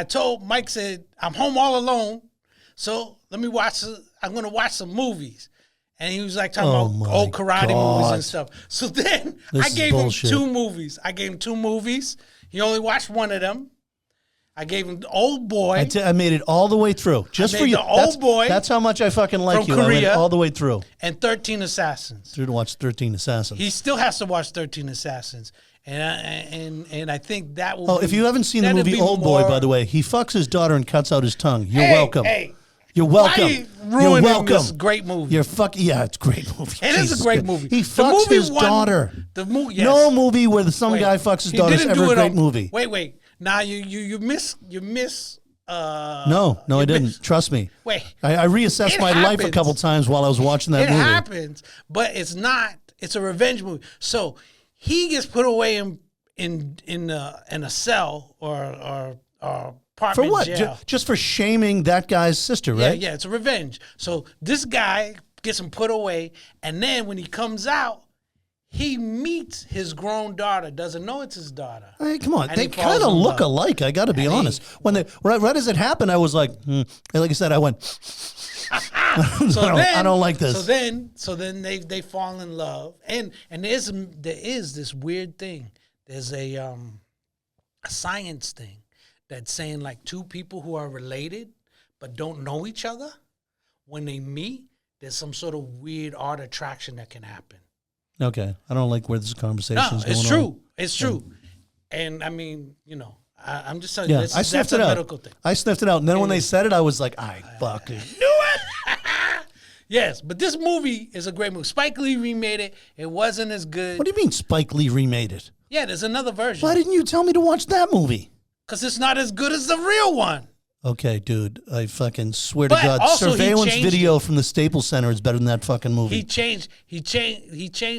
told Mike, said, I'm home all alone, so I'm going to watch some movies. And he was like talking about old karate movies and stuff. So then I gave him 2 movies. He only watched one of them. I gave him the Old Boy. I made it all the way through. Just for you. The Old Boy. That's how much I fucking like you. Korea, I made it all the way through. And 13 Assassins. Through to watch 13 Assassins. He still has to watch 13 Assassins. And I think that will if you haven't seen the movie Old Boy, by the way, he fucks his daughter and cuts out his tongue. You're welcome. Hey. You're welcome. Why are you You're ruining welcome. this great movie? You're fucking. Yeah, it's a great movie. It is a great movie. He The fucks movie his won- daughter. The movie. Yes. No movie where some Wait, guy fucks his he daughter is didn't ever do a it great on- movie. Wait. Now you miss. No, I didn't. Trust me. Wait. I reassessed It my life a happens. couple times while I was watching that It movie. happens, but it's not. It's a revenge movie. So he gets put away in a cell or apartment For what? jail. Just for shaming that guy's sister, right? Yeah, it's a revenge. So this guy gets him put away, and then when he comes out, he meets his grown daughter. Doesn't know it's his daughter. Hey, come on, And they he falls kind of in look love. alike. I got to be honest. When they right as it happened, I was like, like I said, I went. So I don't like this. So then they fall in love, and there is this weird thing. There's a science thing that's saying like two people who are related but don't know each other, when they meet, there's some sort of weird art attraction that can happen. Okay, I don't like where this conversation No, is going it's true. on. It's true. And I mean, I'm just telling you, Yeah, that's I sniffed it a out. medical thing. I sniffed it out, and then when they said it, I was like, I fucking Knew it. Yes, but this movie is a great movie. Spike Lee remade it. It wasn't as good. What do you mean Spike Lee remade it? Yeah, there's another version. Why didn't you tell me to watch that movie? Because it's not as good as the real one. Okay, dude, I fucking swear to But God, also he surveillance changed video from the Staples Center is better than that fucking movie. He changed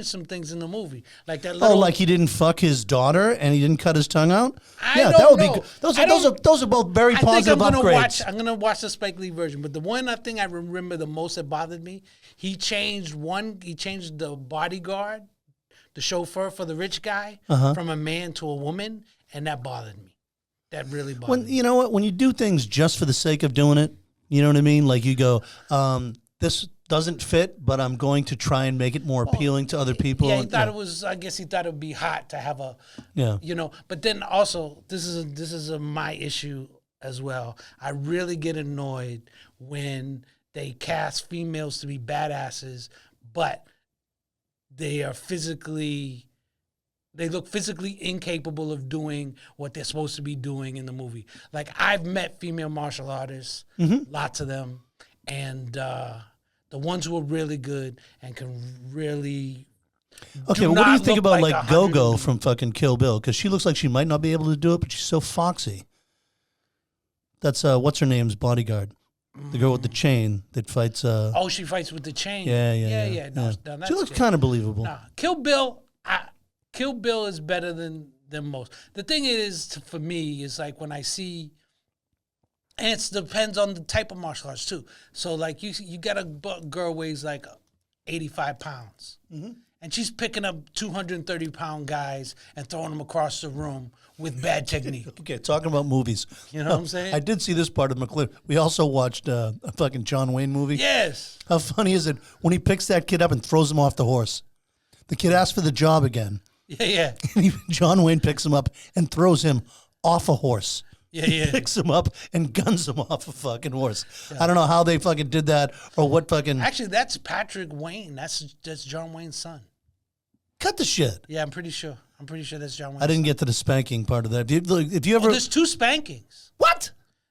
some things in the movie, like that little. Oh, like he didn't fuck his daughter and he didn't cut his tongue out? I Yeah, don't that would know. be good. Those are both very I think positive I'm gonna upgrades. I'm gonna watch the Spike Lee version, but the one thing I remember the most that bothered me, he changed the bodyguard, the chauffeur for the rich guy, from a man to a woman, and that bothered me. That really bothered me. You know what? When you do things just for the sake of doing it, you know what I mean? Like you go, this doesn't fit, but I'm going to try and make it more appealing to other people. Yeah, he thought it was. I guess he thought it would be hot to have a. Yeah. But then also this is my issue as well. I really get annoyed when they cast females to be badasses, but they look physically incapable of doing what they're supposed to be doing in the movie. Like, I've met female martial artists, lots of them, and the ones who are really good and can really. Okay, do well, what do you not think look about like like 100 Go-Go from fucking Kill Bill? Because she looks like she might not be able to do it, but she's so foxy. That's what's her name's bodyguard, the girl with the chain that fights. Oh, she fights with the chain. Yeah. No, that's She looks good. kind of believable. Nah, Kill Bill is better than most. The thing is, for me, is like when I see, and it depends on the type of martial arts too. So like you got a girl weighs like 85 pounds, and she's picking up 230-pound guys and throwing them across the room with bad technique. Okay, talking about movies. You know what I'm saying? I did see this part of McLaglen. We also watched a fucking John Wayne movie. Yes. How funny is it when he picks that kid up and throws him off the horse? The kid asks for the job again. Yeah. And John Wayne picks him up and throws him off a horse. Yeah. He picks him up and guns him off a fucking horse. I don't know how they fucking did that or what fucking... Actually, that's Patrick Wayne. That's John Wayne's son. Cut the shit. Yeah, I'm pretty sure. That's John Wayne's I didn't get to the spanking part of that. If you ever... there's two spankings. What?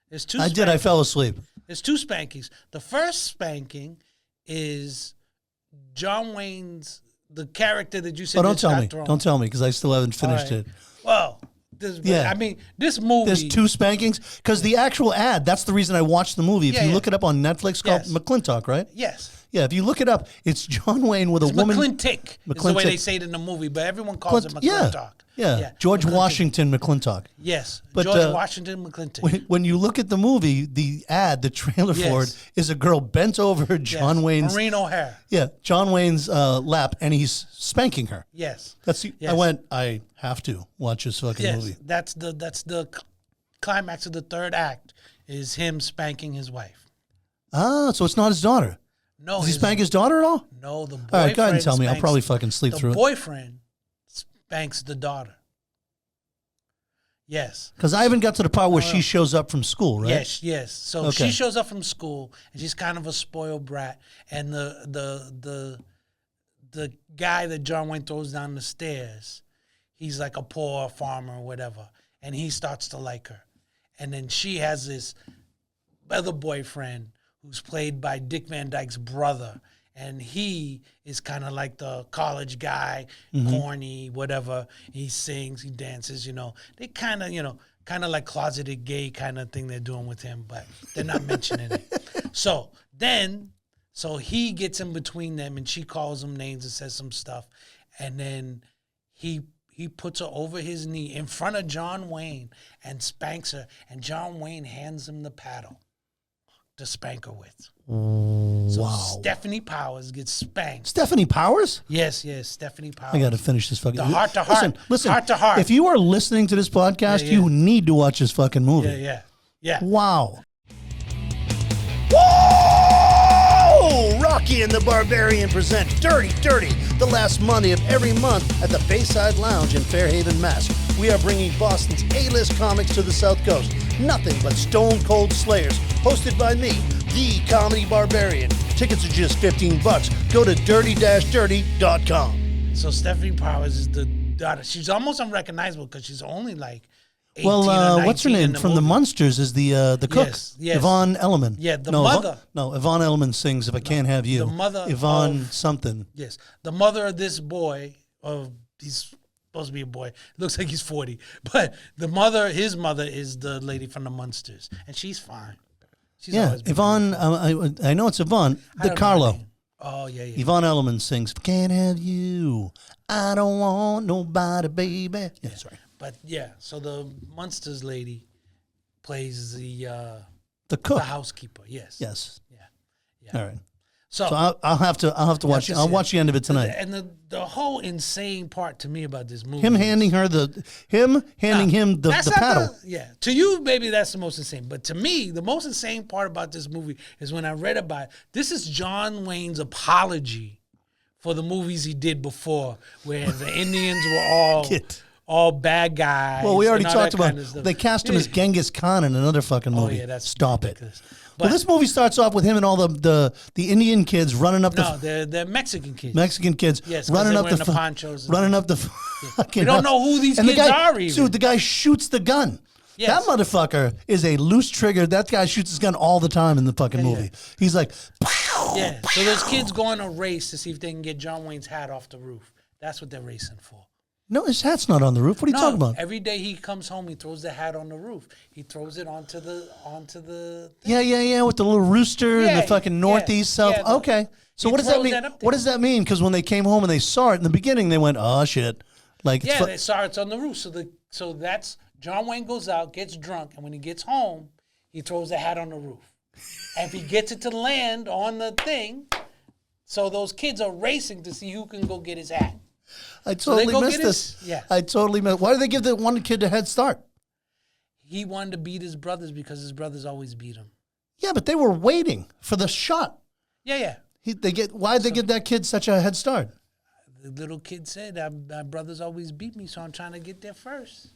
There's two. I did. I fell asleep. There's two spankings. The first spanking is John Wayne's, the character that you said. Oh, don't tell me. Thrown. Don't tell me because I still haven't finished All it. right. Well, Yeah. I mean, this movie. There's two spankings because the actual ad. That's the reason I watched the movie. If Yeah, you yeah. look it up on Netflix, called Yes. McCLINTOck, right? Yes. Yeah. If you look it up, it's John Wayne with a It's woman. McClintock. Is the way McClintock. they say it in the movie, but everyone calls it Yeah. McClintock. Yeah. George McClintock. Washington McCLINTOck. Yes. But, George Washington McClintock. When you look at the movie, the ad, the trailer for Yes. it is a girl bent over John Yes. Wayne's. Maureen O'Hare. Yeah, John Wayne's lap, and he's spanking her. Yes. Yes. I have to watch this fucking Yes. movie. That's the climax of the third act is him spanking his wife. Ah, so it's not his daughter. No. Does he spank his daughter at all? No, the boyfriend. All right, go ahead and tell me. I'll spanks- probably fucking sleep the through it. boyfriend spanks the daughter. Yes. Because I haven't got to the part where she shows up from school, right? Yes. So Okay. she shows up from school and she's kind of a spoiled brat, and the guy that John Wayne throws down the stairs, he's like a poor farmer or whatever, and he starts to like her, and then she has this other boyfriend who's played by Dick Van Dyke's brother. And he is kind of like the college guy, corny, whatever. He sings, he dances, They kind of, kind of like closeted gay kind of thing they're doing with him, but they're not mentioning it. So he gets in between them, and she calls him names and says some stuff. And then he puts her over his knee in front of John Wayne and spanks her. And John Wayne hands him the paddle to spank her with. So Stephanie Powers gets spanked. Stephanie Powers? Yes, Stephanie Powers. I got to finish this fucking. The heart to heart. Listen. Heart to heart. If you are listening to this podcast, you need to watch this fucking movie. Yeah. Wow. Whoa! Rocky and the Barbarian present Dirty Dirty, the last Monday of every month at the Bayside Lounge in Fairhaven, Mass. We are bringing Boston's A-list comics to the South Coast. Nothing but stone cold slayers. Hosted by me, the Comedy Barbarian. Tickets are just $15. Go to dirty-dirty.com. So Stephanie Powers is the daughter. She's almost unrecognizable because she's only like 18 or 19 what's her name from the Munsters is the cook. Yes. Yvonne Elliman. Yeah, the mother. Yvonne Elliman sings If I Can't Have You. The mother Yvonne something. Yes. The mother of this boy, he's supposed to be a boy. Looks like he's 40. But his mother is the lady from the Munsters. And she's fine. She's Yvonne, I know it's Yvonne DiCarlo. Oh, yeah. Yvonne Elliman sings, Can't Have You, I Don't Want Nobody, Baby. Yeah, sorry. But, so the Munsters lady plays the cook. The housekeeper, yes. Yes. Yeah. All right. So I'll have to watch it. I'll watch the end of it tonight. And the whole insane part to me about this movie, him handing him the paddle. To you, maybe that's the most insane. But to me, the most insane part about this movie is when I read about it. This is John Wayne's apology for the movies he did before, where the Indians were all bad guys. Well, we already talked about they cast him as Genghis Khan in another fucking movie. Oh yeah, that's Stop ridiculous. it. Well, this movie starts off with him and all the Indian kids running up they're Mexican kids. Mexican kids. Yes, running up the ponchos. Running up the We don't know who these kids are even. Dude, the guy shoots the gun. Yes. That motherfucker is a loose trigger. That guy shoots his gun all the time in the fucking movie. Yeah. He's like, pow! Yeah, so those kids go on a race to see if they can get John Wayne's hat off the roof. That's what they're racing for. No, his hat's not on the roof. What are you talking about? Every day he comes home, he throws the hat on the roof. He throws it onto the. Yeah, with the little rooster and the fucking northeast, south. Yeah, okay. So what does that mean? What does that mean? Because when they came home and they saw it in the beginning, they went, "Oh shit!" Like they saw it's on the roof. So that's John Wayne goes out, gets drunk, and when he gets home, he throws the hat on the roof. And if he gets it to land on the thing, so those kids are racing to see who can go get his hat. I totally missed this. I totally missed. Why did they give the one kid a head start? He wanted to beat his brothers because his brothers always beat him. Yeah, but they were waiting for the shot. Yeah. Why'd they give that kid such a head start? The little kid said, my brothers always beat me, so I'm trying to get there first.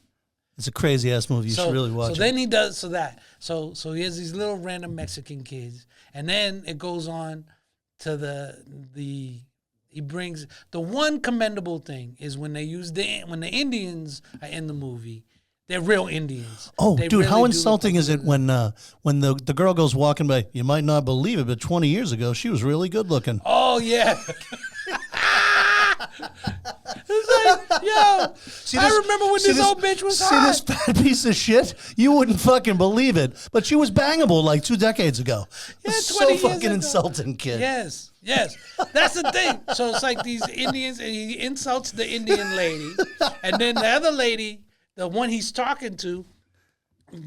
It's a crazy ass movie. You should really watch it. So then he does So he has these little random Mexican kids, and then it goes on to he brings the one commendable thing is when they use when the Indians are in the movie, they're real Indians. Oh, dude, really how insulting is it when the girl goes walking by? You might not believe it, but 20 years ago she was really good looking. Oh yeah. It's like, yo, I remember when this old bitch was hot. See this fat piece of shit? You wouldn't fucking believe it, but she was bangable like 2 decades ago. Yeah, so fucking insulting, kid. Yes. That's the thing. So it's like these Indians, and he insults the Indian lady, and then the other lady, the one he's talking to,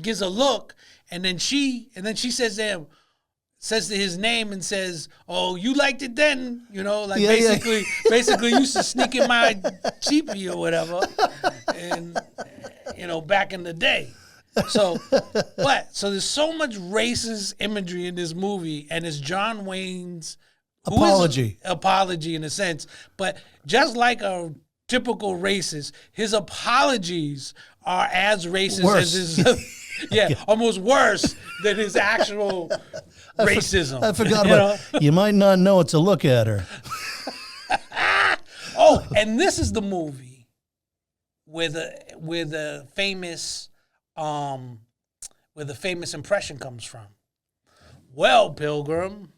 gives a look, and then she says to him, says to his name and says, "Oh, you liked it then," basically used to sneak in my cheapie or whatever, and back in the day. So there's so much racist imagery in this movie, and it's John Wayne's apology in a sense, but just like a typical racist, his apologies are as racist as his, almost worse than his actual racism. I forgot about it. You might not know it to look at her. Oh, and this is the movie where the famous impression comes from. Well, Pilgrim.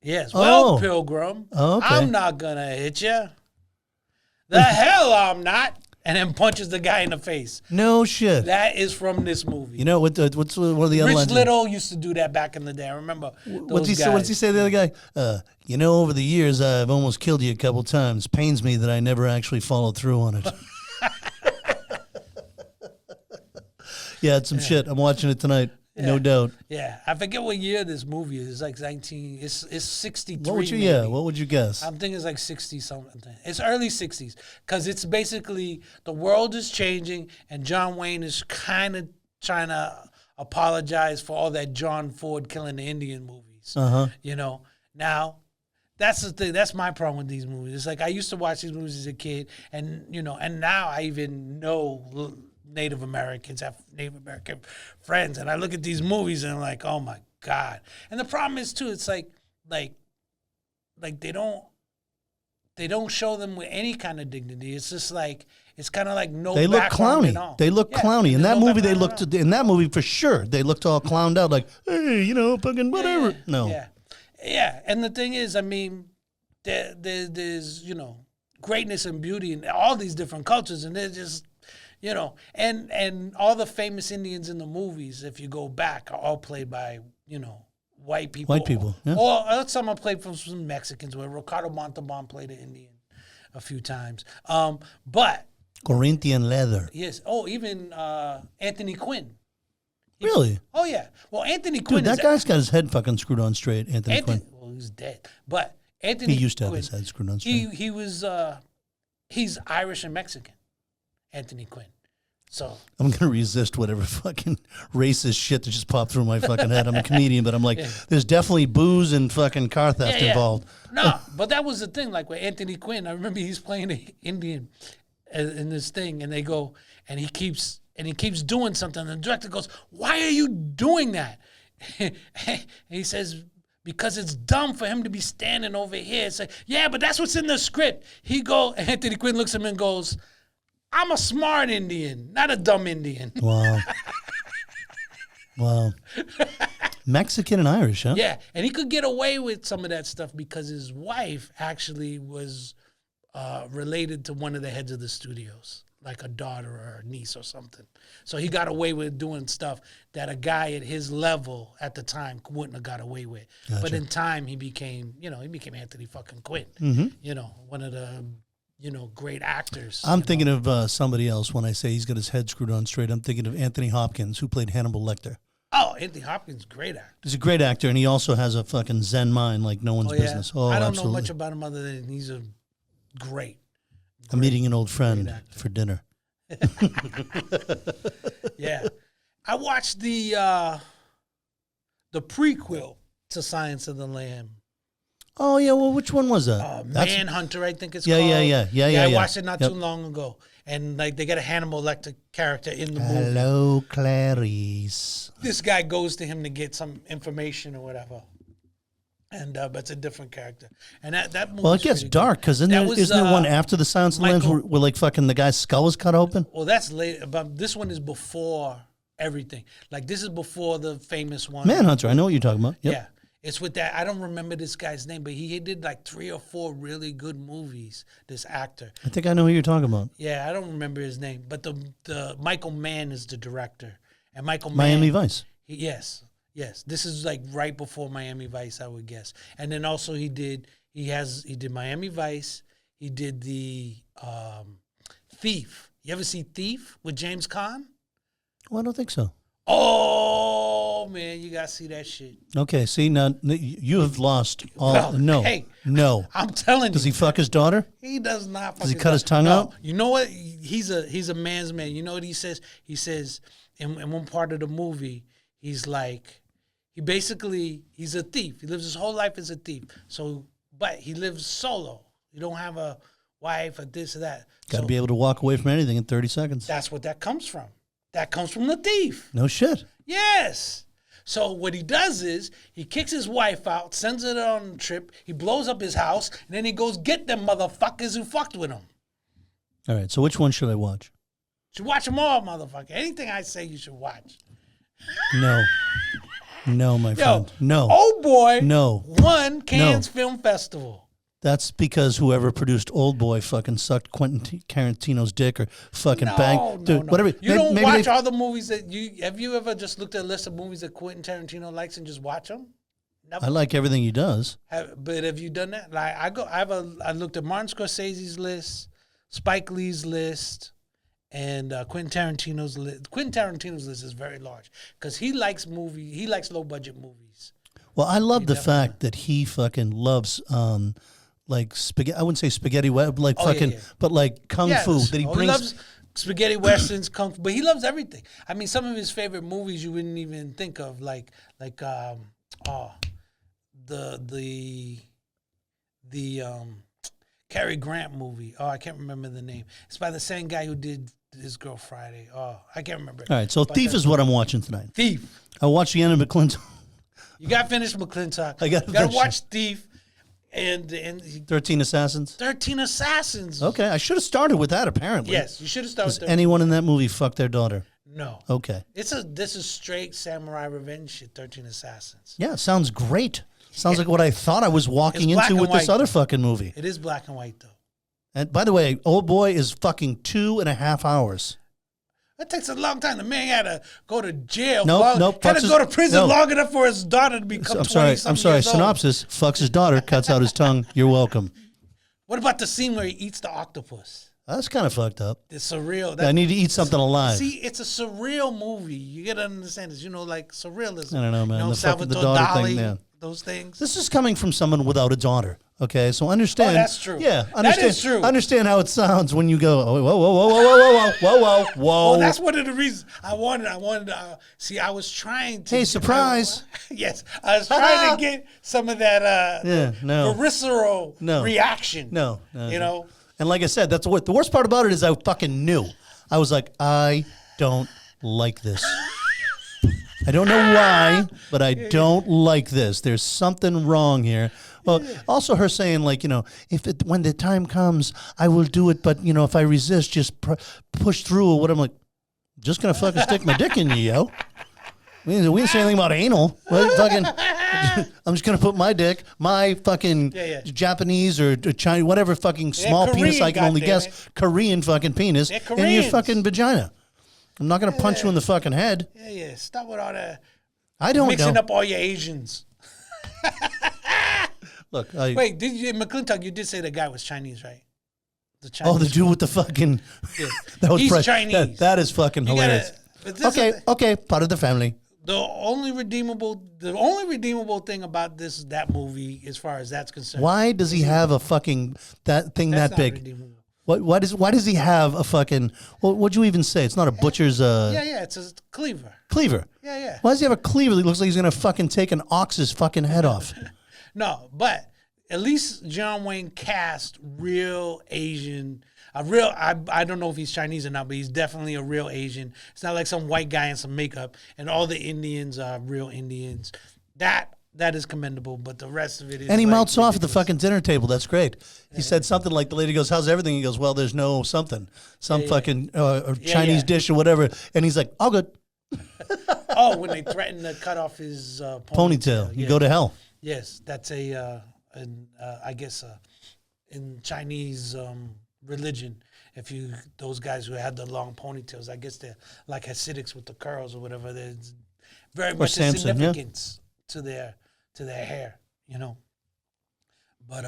Yes, well, Pilgrim. Oh, okay. I'm not gonna hit you. The hell I'm not. And then punches the guy in the face. No shit. That is from this movie. You know what's one of the other Rich lines? Little used to do that back in the day. I remember. What's he say to the other guy? You know, over the years, I've almost killed you a couple times. Pains me that I never actually followed through on it. Yeah, it's some shit. I'm watching it tonight. Yeah. No doubt. Yeah, I forget what year this movie is. It's like 19. It's 63. What would you? Maybe. Yeah. What would you guess? I'm thinking it's like 60 something. It's early 60s because it's basically the world is changing and John Wayne is kind of trying to apologize for all that John Ford killing the Indian movies. You know. Now, that's the thing. That's my problem with these movies. It's like I used to watch these movies as a kid, and you know, and now I even know Native Americans, have Native American friends, and I look at these movies and I'm like, oh my God. And the problem is too, it's like they don't show them with any kind of dignity. It's just like it's kind of like no. They look clowny. They look clowny. In that movie, they looked. In that movie, for sure, they looked all clowned out, like, hey, you know, fucking whatever. No. Yeah. And the thing is, I mean, there's you know greatness and beauty in all these different cultures, and they're just. You know, and all the famous Indians in the movies, if you go back, are all played by, you know, white people. White people, yeah. Or some are played from some Mexicans, where Ricardo Montalban played an Indian a few times. But... Corinthian leather. Yes. Oh, even Anthony Quinn. Really? Oh, yeah. Well, Anthony Quinn that guy's got his head fucking screwed on straight, Anthony Quinn. Well, he's dead. But Anthony He used to have Quinn, his head screwed on straight. He was... he's Irish and Mexican. Anthony Quinn. So I'm going to resist whatever fucking racist shit that just popped through my fucking head. I'm a comedian, but I'm like, there's definitely booze and fucking car theft involved. No, but that was the thing. Like with Anthony Quinn, I remember he's playing an Indian in this thing, and they go, and he keeps doing something. And the director goes, "Why are you doing that?" And he says, because it's dumb for him to be standing over here. It's like, yeah, but that's what's in the script. Anthony Quinn looks at him and goes, I'm a smart Indian, not a dumb Indian. Wow. Wow. Mexican and Irish, huh? Yeah, and he could get away with some of that stuff because his wife actually was related to one of the heads of the studios, like a daughter or a niece or something. So he got away with doing stuff that a guy at his level at the time wouldn't have got away with. Gotcha. But in time, he became Anthony fucking Quinn. Mm-hmm. You know, one of the... great actors. I'm thinking of somebody else when I say he's got his head screwed on straight. I'm thinking of Anthony Hopkins, who played Hannibal Lecter. Oh, Anthony Hopkins, great actor. He's a great actor, and he also has a fucking zen mind like no one's business. Oh, I don't absolutely. know much about him other than he's a great. I'm meeting an old friend for dinner. Yeah. I watched the prequel to Silence of the Lamb. Oh, yeah, well, which one was that? Manhunter, I think it's called. Yeah. I watched it not too long ago. And, like, they got a Hannibal Lecter character in the movie. Hello, Clarice. This guy goes to him to get some information or whatever. And but it's a different character. And that movie. Well, it gets dark, because isn't there one after the Silence of the Lambs where, like, fucking the guy's skull was cut open? Well, that's later. But this one is before everything. Like, this is before the famous one. Manhunter, I know what you're talking about. Yep. Yeah. It's with that, I don't remember this guy's name, but he did like 3 or 4 really good movies, this actor. I think I know who you're talking about. Yeah, I don't remember his name, but the Michael Mann is the director. And Miami Vice. Yes. This is like right before Miami Vice, I would guess. And then also he did Miami Vice. He did the Thief. You ever see Thief with James Caan? Well, I don't think so. Oh, man, you got to see that shit. Okay, see, now you have lost all. No. I'm telling you. Does he fuck his daughter? He does not fuck Does he cut his tongue out? You know what? He's a man's man. You know what he says? He says in one part of the movie, he's like, he's a thief. He lives his whole life as a thief. So, but he lives solo. You don't have a wife or this or that. Got to be able to walk away from anything in 30 seconds. That's what that comes from. That comes from the thief. No shit. Yes. So what he does is he kicks his wife out, sends her on a trip, he blows up his house, and then he goes get them motherfuckers who fucked with him. All right, so which one should I watch? You should watch them all, motherfucker. Anything I say you should watch. No. No, my friend. No. Old Boy No. won Cannes Film Festival. That's because whoever produced Old Boy fucking sucked Quentin Tarantino's dick or fucking banged. Dude, whatever. You don't watch all the movies that you... Have you ever just looked at a list of movies that Quentin Tarantino likes and just watch them? Never. I like everything he does. But have you done that? Like I looked at Martin Scorsese's list, Spike Lee's list, and Quentin Tarantino's list. Quentin Tarantino's list is very large because he likes low budget movies. Well, I love the fact that he fucking loves like spaghetti. I wouldn't say spaghetti, but like but like kung fu. That he brings. He loves spaghetti westerns, kung fu, but he loves everything. I mean, some of his favorite movies you wouldn't even think of, like the Cary Grant movie. Oh, I can't remember the name. It's by the same guy who did His Girl Friday. Oh, I can't remember. All right, so Thief is what I'm watching tonight. Thief. I watched the end of McClintock. You got to finish McClintock. You got to watch Thief and 13 Assassins. 13 Assassins. Okay, I should have started with that. Apparently, yes, you should have started. Does anyone in that movie fuck their daughter? No. Okay. This is straight samurai revenge shit. 13 Assassins. Yeah, sounds great. Sounds like what I thought I was walking into with this other fucking movie. It is black and white though. And by the way, Old Boy is fucking 2.5 hours. That takes a long time. The man had to go to jail. Nope. Had to go to prison long enough for his daughter to become. I'm sorry. Synopsis: fucks his daughter, cuts out his tongue. You're welcome. What about the scene where he eats the octopus? That's kind of fucked up. It's surreal. I need to eat something alive. See, it's a surreal movie. You gotta understand this. Like surrealism. I don't know, man. Salvador the daughter Dali, thing, yeah. Those things. This is coming from someone without a daughter. Okay, so understand. Oh, that's true. Yeah, understand. That is true. Understand how it sounds when you go, oh, whoa. Well, that's one of the reasons I wanted to see. I was trying to. Hey, surprise! Yes, I was trying to get some of that. Visceral reaction. No. You know. And like I said, that's what the worst part about it is. I fucking knew. I was like, I don't like this. I don't know why, but I don't like this. There's something wrong here. Well, also her saying like, when the time comes, I will do it. But, if I resist, just push through or what. I'm like, just going to fucking stick my dick in you, yo. We didn't say anything about anal. I'm just going to put my dick, my fucking Japanese or Chinese, whatever fucking small Korean, penis I can only guess, Korean fucking penis in your fucking vagina. I'm not going to punch you in the fucking head. Yeah. Stop with all that. I don't mixing know. up all your Asians. Look, wait, did you in McClintock? You did say the guy was Chinese, right? The dude with the fucking. Yeah. He's Chinese. That is fucking hilarious. Okay, part of the family. The only redeemable thing about that movie, as far as that's concerned. Why does he have a fucking that thing that big? Redeemable. Why does he have a fucking? Well, what'd you even say? It's not a butcher's. It's a cleaver. Cleaver. Yeah. Why does he have a cleaver that looks like he's gonna fucking take an ox's fucking head off? No, but at least John Wayne cast real Asian. I don't know if he's Chinese or not, but he's definitely a real Asian. It's not like some white guy in some makeup, and all the Indians are real Indians. That is commendable, but the rest of it is. And he mouths off at the fucking dinner table. That's great. He said something like, the lady goes, "How's everything?" He goes, "Well, there's no something, fucking Chinese dish or whatever." And he's like, "All good." Oh, when they threatened to cut off his ponytail, you go to hell. Yes, that's I guess in Chinese religion, those guys who had the long ponytails, I guess they're like Hasidics with the curls or whatever. There's very much significance to their hair, But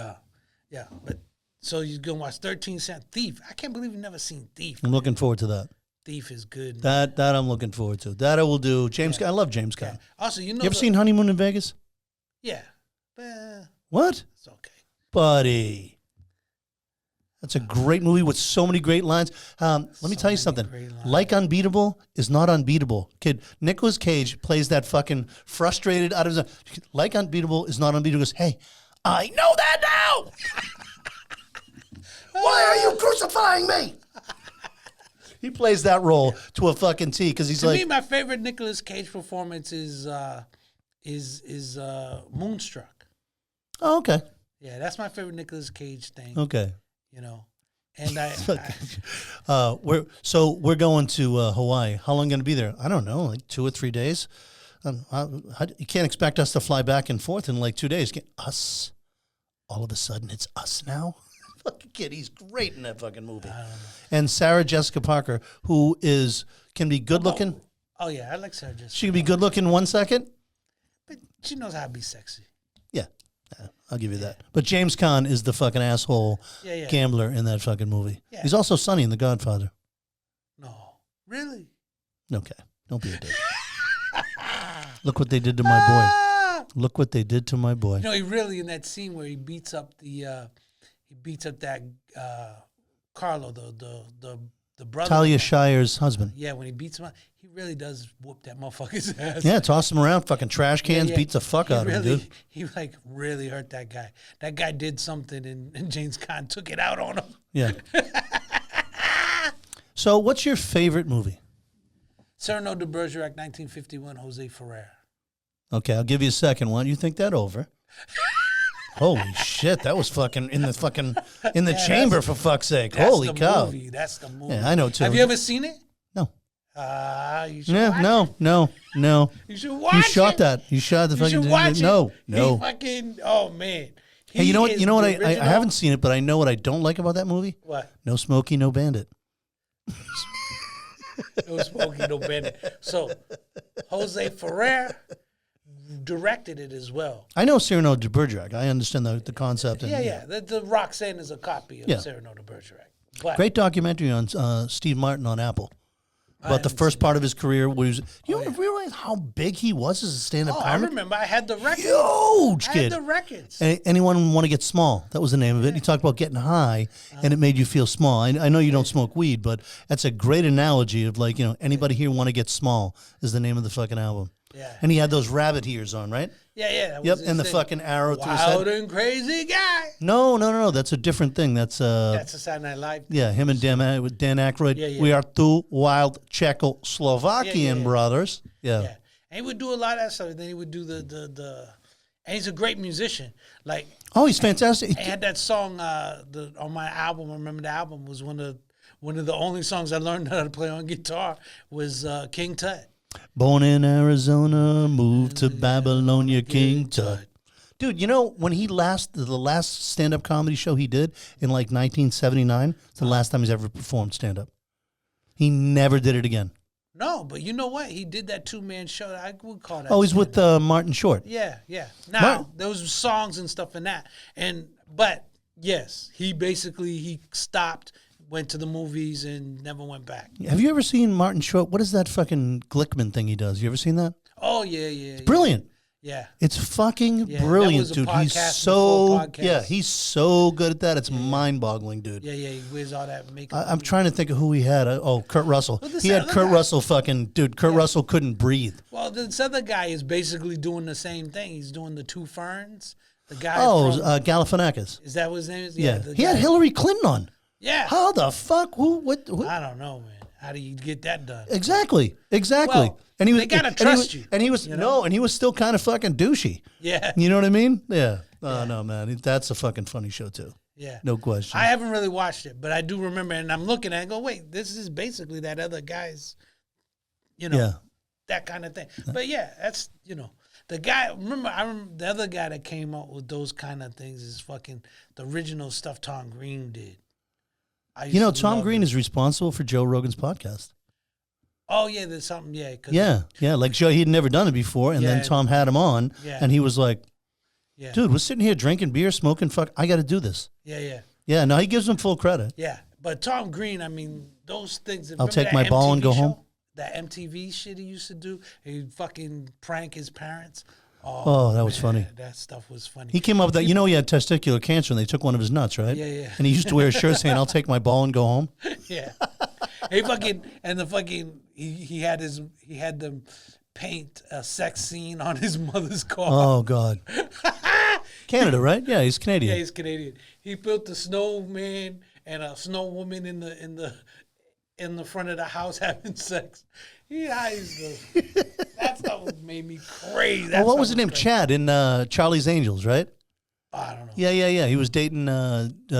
but so you're gonna watch 13 Cent Thief. I can't believe you've never seen Thief. I'm looking forward to that. Thief is good. That I'm looking forward to. That I will do. James, I love James Caan. Also, you ever seen Honeymoon in Vegas? Yeah. What? It's okay, buddy. That's a great movie with so many great lines. Let me tell you something. Like Unbeatable is not unbeatable. Kid, Nicolas Cage plays that fucking frustrated out of his. Like Unbeatable is not unbeatable. He goes, "Hey, I know that now. Why are you crucifying me?" He plays that role to a fucking T because he's like. To me, my favorite Nicolas Cage performance is Moonstruck. Oh, okay. Yeah, that's my favorite Nicolas Cage thing. Okay. And we're going to Hawaii. How long going to be there? I don't know, like 2 or 3 days. You can't expect us to fly back and forth in like 2 days. Us? All of a sudden, it's us now? Fucking kid, he's great in that fucking movie. And Sarah Jessica Parker, who can be good looking. Oh, yeah, I like Sarah Jessica. She can be good looking 1 second. But she knows how to be sexy. Yeah, I'll give you that. But James Caan is the fucking asshole gambler in that fucking movie. Yeah. He's also Sonny in The Godfather. No. Really? Okay. Don't be a dick. Look what they did to my boy. Look what they did to my boy. He really in that scene where he beats up that Carlo, the brother. Talia Shire's husband. Yeah, when he beats him up, he really does whoop that motherfucker's ass. Yeah, toss him around, fucking trash cans, beats the fuck out of him, dude. He like really hurt that guy. That guy did something, and James Caan took it out on him. Yeah. So, what's your favorite movie? Cyrano de Bergerac, 1951, Jose Ferrer. Okay, I'll give you a second. Why don't you think that over? Holy shit, that was fucking in the chamber, for fuck's sake. Holy cow. That's the movie. Yeah, I know too. Have you ever seen it? No. You should watch it. No. You should watch it. You shot that. You shot the fucking. You should watch it. No. He fucking, oh man. Hey, you know what? You know what? I haven't seen it, but I know what I don't like about that movie. What? No Smokey, no Bandit. No Smokey, no Bandit. So, Jose Ferrer directed it as well. I know Cyrano de Bergerac. I understand the concept. Yeah. The Roxanne is a copy of Cyrano de Bergerac. But great documentary on Steve Martin on Apple. About the first part of his career, where he was, you realize how big he was as a stand-up comic? I remember. I had the records. Huge kid. I had the records. Anyone want to get small? That was the name of it. He talked about getting high, and it made you feel small. I know you don't smoke weed, but that's a great analogy of like, anybody here want to get small is the name of the fucking album. Yeah. And he had those rabbit ears on, right? Yeah. Yep, and the fucking arrow through his head. Wild and crazy guy. No. That's a different thing. That's a Saturday Night Live. Yeah, him and Dan Aykroyd. Yeah. We are two wild Czechoslovakian brothers. Yeah. And he would do a lot of that stuff. Then he would do the and he's a great musician. Like, oh, he's fantastic. I had that song on my album. I remember the album was one of the only songs I learned how to play on guitar was King Tut. Born in Arizona, moved to Babylonia, King Tut. Dude, when the last stand-up comedy show he did in like 1979, it's the last time he's ever performed stand-up. He never did it again. No, but you know what? He did that two-man show. I would call that. Oh, he's with Martin Short. Yeah. Now, there was songs and stuff in that. But, yes, he stopped, went to the movies, and never went back. Have you ever seen Martin Short? What is that fucking Glickman thing he does? You ever seen that? Oh, yeah. It's brilliant. Yeah. It's fucking brilliant, dude. He's so good at that. It's mind-boggling, dude. Yeah, he wears all that makeup. I'm trying to think of who he had. Kurt Russell. Well, he had Kurt Russell fucking, dude, Kurt Russell couldn't breathe. Well, this other guy is basically doing the same thing. He's doing the Two Ferns. The guy Galifianakis. Is that what his name is? Yeah. He had Hillary Clinton on. Yeah. How the fuck? Who? I don't know, man. How do you get that done? Exactly. Well, and he was, they gotta trust you. And he was and he was still kind of fucking douchey. Yeah. You know what I mean? Yeah. Oh no, man. That's a fucking funny show too. Yeah. No question. I haven't really watched it, but I do remember, and I'm looking at it and go, wait, this is basically that other guy's, that kind of thing. But yeah, that's the guy. I remember the other guy that came up with those kind of things is fucking the original stuff Tom Green did. Tom Green is responsible for Joe Rogan's podcast. Oh, yeah, there's something, Like Joe, he'd never done it before, and then Tom had him on, and he was like, dude, we're sitting here drinking beer, smoking, I got to do this. Yeah. Yeah, no, he gives him full credit. Yeah, but Tom Green, I mean, those things. I'll take my ball and go home. That MTV shit he used to do, he'd fucking prank his parents. Oh, that was funny. That stuff was funny. He came up with that. He had testicular cancer, and they took one of his nuts, right? Yeah. And he used to wear a shirt saying, I'll take my ball and go home. Yeah. He had them paint a sex scene on his mother's car. Oh, God. Canada, right? Yeah, he's Canadian. Yeah, he's Canadian. He built the snowman and a snow woman in the front of the house having sex. That stuff made me crazy. What was his name? Crazy. Chad in Charlie's Angels, right? I don't know. Yeah. He was dating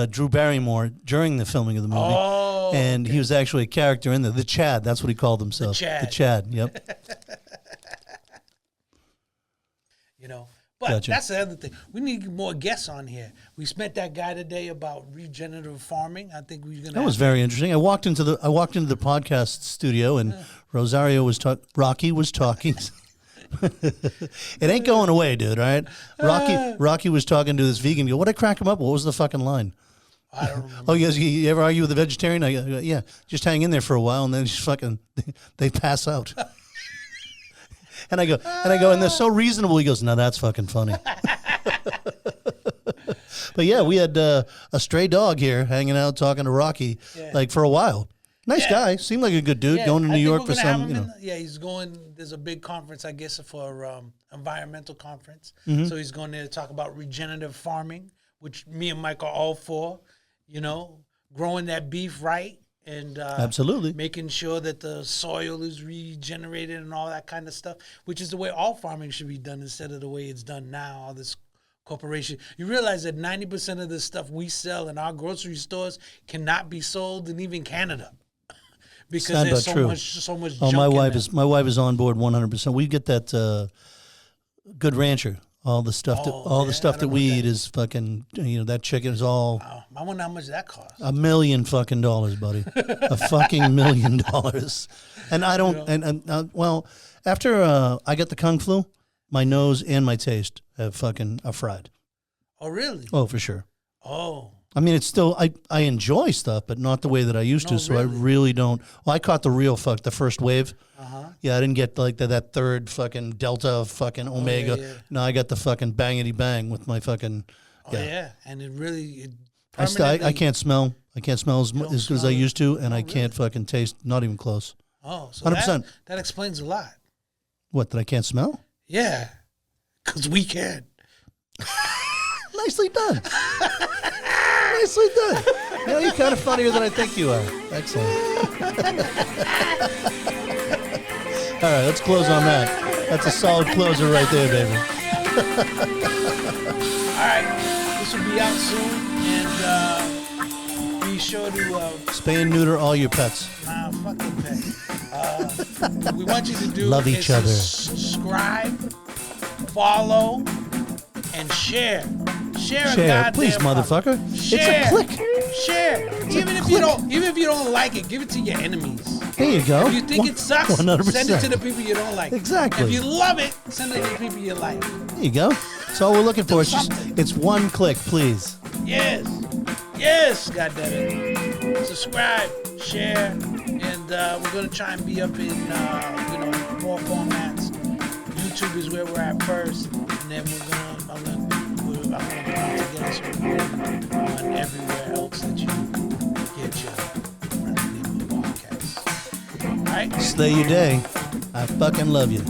Drew Barrymore during the filming of the movie. Oh, and he was actually a character in there. The Chad, that's what he called himself. The Chad. The Chad, yep. you know. But Gotcha. that's the other thing. We need more guests on here. We spent that guy today about regenerative farming. I think we're gonna. That was very interesting. I walked into the podcast studio and Rocky was talking. It ain't going away, dude. All right. Rocky was talking to this vegan. What did I crack him up? What was the fucking line? I don't remember. Oh, you ever argue with a vegetarian? I go, yeah, just hang in there for a while, and then just fucking they pass out. And I go, and they're so reasonable. He goes, no, that's fucking funny. But yeah, we had a stray dog here hanging out talking to Rocky like for a while. Nice guy, seemed like a good dude. Going to New York for some, he's going. There's a big conference, I guess, for environmental conference. Mm-hmm. So he's going there to talk about regenerative farming, which me and Mike are all for. You know, growing that beef right. And absolutely making sure that the soil is regenerated and all that kind of stuff, which is the way all farming should be done instead of the way it's done now. All this corporation. You realize that 90% of the stuff we sell in our grocery stores cannot be sold in even Canada because there's so much. Oh, junk my wife is on board 100%. We get that Good Rancher. All the stuff that we eat is fucking, that chicken is all. Wow. I wonder how much that costs. $1 million fucking dollars, buddy. A fucking $1 million. And I don't, well, after I got the Kung Flu, my nose and my taste are fried. Oh, really? Oh, for sure. Oh. I mean, it's still, I enjoy stuff, but not the way that I used to, so really? I really don't. Well, I caught the first wave. Uh-huh. Yeah, I didn't get like that third fucking Delta fucking Omega. Yeah. No, I got the fucking bangity bang with my fucking, and it really, I can't smell. I can't smell as good as I used to, and I can't fucking taste, not even close. Oh, so 100%. That explains a lot. What, that I can't smell? Yeah, because we can. Nicely done. Nicely done. You're kind of funnier than I think you are. Excellent. All right, let's close on that. That's a solid closer right there, baby. All right, this will be out soon, and be sure to spay and neuter all your pets. Nah, fuck your pet. What we want you to do love each other. Subscribe, follow, and share. Share, please, motherfucker. Share. It's a click. Share. Even if you don't like it, give it to your enemies. There you go. If you think it sucks, 100%. Send it to the people you don't like. Exactly. If you love it, send it to the people you like. There you go. That's all we're looking for. It's one click, please. Yes. Goddammit. Subscribe, share, and we're gonna try and be up in more formats. YouTube is where we're at first, and then I'm gonna put together on everywhere else that you get your RandB podcast. All right. Slay your day. I fucking love you.